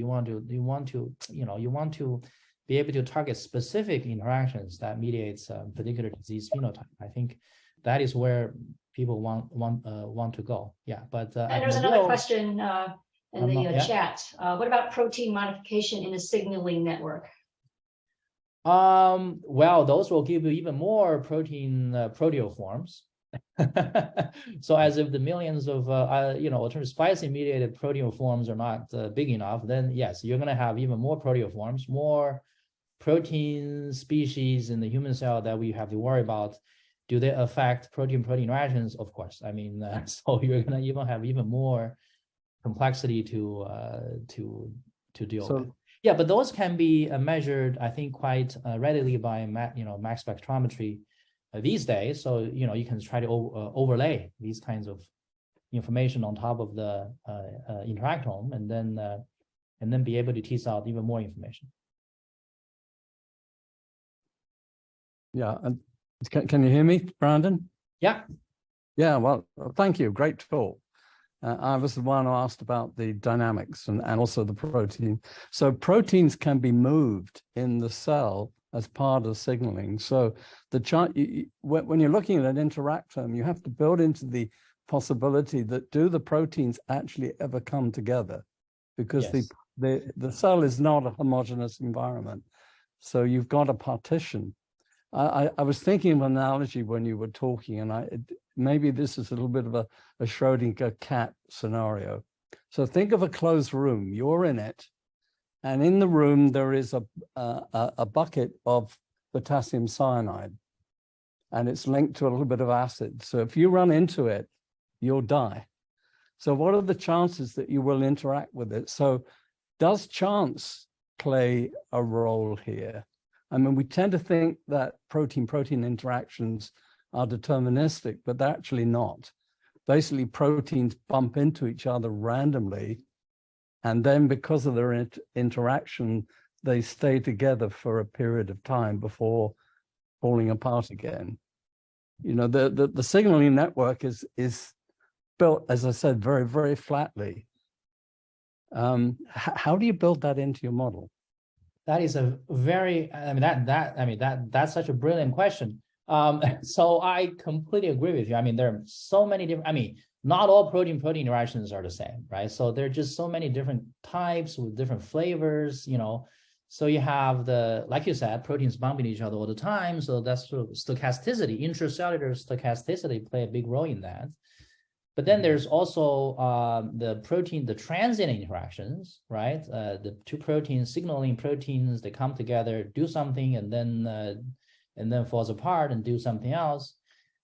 be able to target specific interactions that mediates a particular disease phenotype. I think that is where people want to go. Yeah, but and there's another question in the chat. What about protein modification in a signaling network? Well, those will give you even more proteoforms. So as if the millions of alternative splicing mediated proteoforms are not big enough, then yes, you're going to have even more proteoforms, more protein species in the human cell that we have to worry about. Do they affect protein-protein interactions? Of course. So you're going to even have even more complexity to deal with. Yeah, but those can be measured, I think, quite readily by mass spectrometry these days. So you can try to overlay these kinds of information on top of the interactome, and then and then be able to tease out even more information. Yeah, and can you hear me, Brandon? Yeah. Yeah, well, thank you. Great talk. I was the one who asked about the dynamics and also the protein. So proteins can be moved in the cell as part of signaling. So when you're looking at an interactome, you have to build into the possibility that do the proteins actually ever come together? Because yes. the cell is not a homogeneous environment. So you've got a partition. I was thinking of an analogy when you were talking, and maybe this is a little bit of a Schrodinger cat scenario. So think of a closed room. You're in it, and in the room there is a bucket of potassium cyanide, and it's linked to a little bit of acid. So if you run into it, you'll die. So what are the chances that you will interact with it? So does chance play a role here? I mean, we tend to think that protein-protein interactions are deterministic, but they're actually not. Basically, proteins bump into each other randomly, and then because of their interaction, they stay together for a period of time before falling apart again. You know, the signaling network is built, as I said, very, very flatly. How do you build that into your model? That is a very, that's such a brilliant question. So I completely agree with you. I mean, there are so many different, not all protein-protein interactions are the same, right? So there are just so many different types with different flavors, you know. So you have like you said, proteins bumping each other all the time. So that's sort of stochasticity, intracellular stochasticity play a big role in that. But then there's also the transient interactions, right? The two proteins, signaling proteins, they come together, do something, and then falls apart and do something else.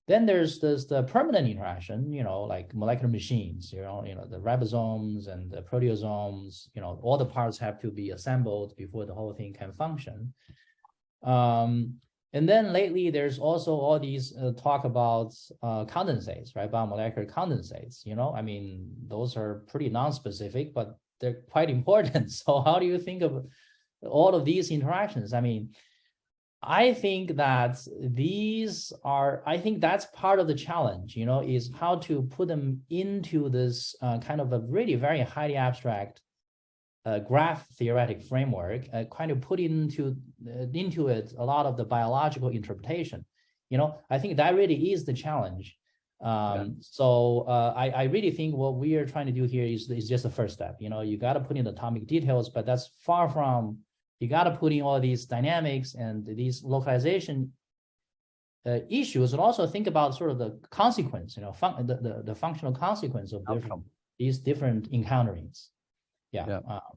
Then there's the permanent interaction, you know, like molecular machines, you know, the ribosomes and the proteasomes, you know, all the parts have to be assembled before the whole thing can function. And then lately, there's also all these talk about condensates, right? Biomolecular condensates, you know, I mean, those are pretty non-specific, but they're quite important. So how do you think of all of these interactions? I mean, I think that that's part of the challenge, you know, is how to put them into this kind of a really very highly abstract graph theoretic framework, kind of put into it a lot of the biological interpretation. You know, I think that really is the challenge. So I really think what we are trying to do here is just the first step. You know, you got to put in the atomic details, but that's far from, you got to put in all these dynamics and these localization issues, and also think about sort of the consequence, you know, the functional consequence of these different encounterings. Yeah.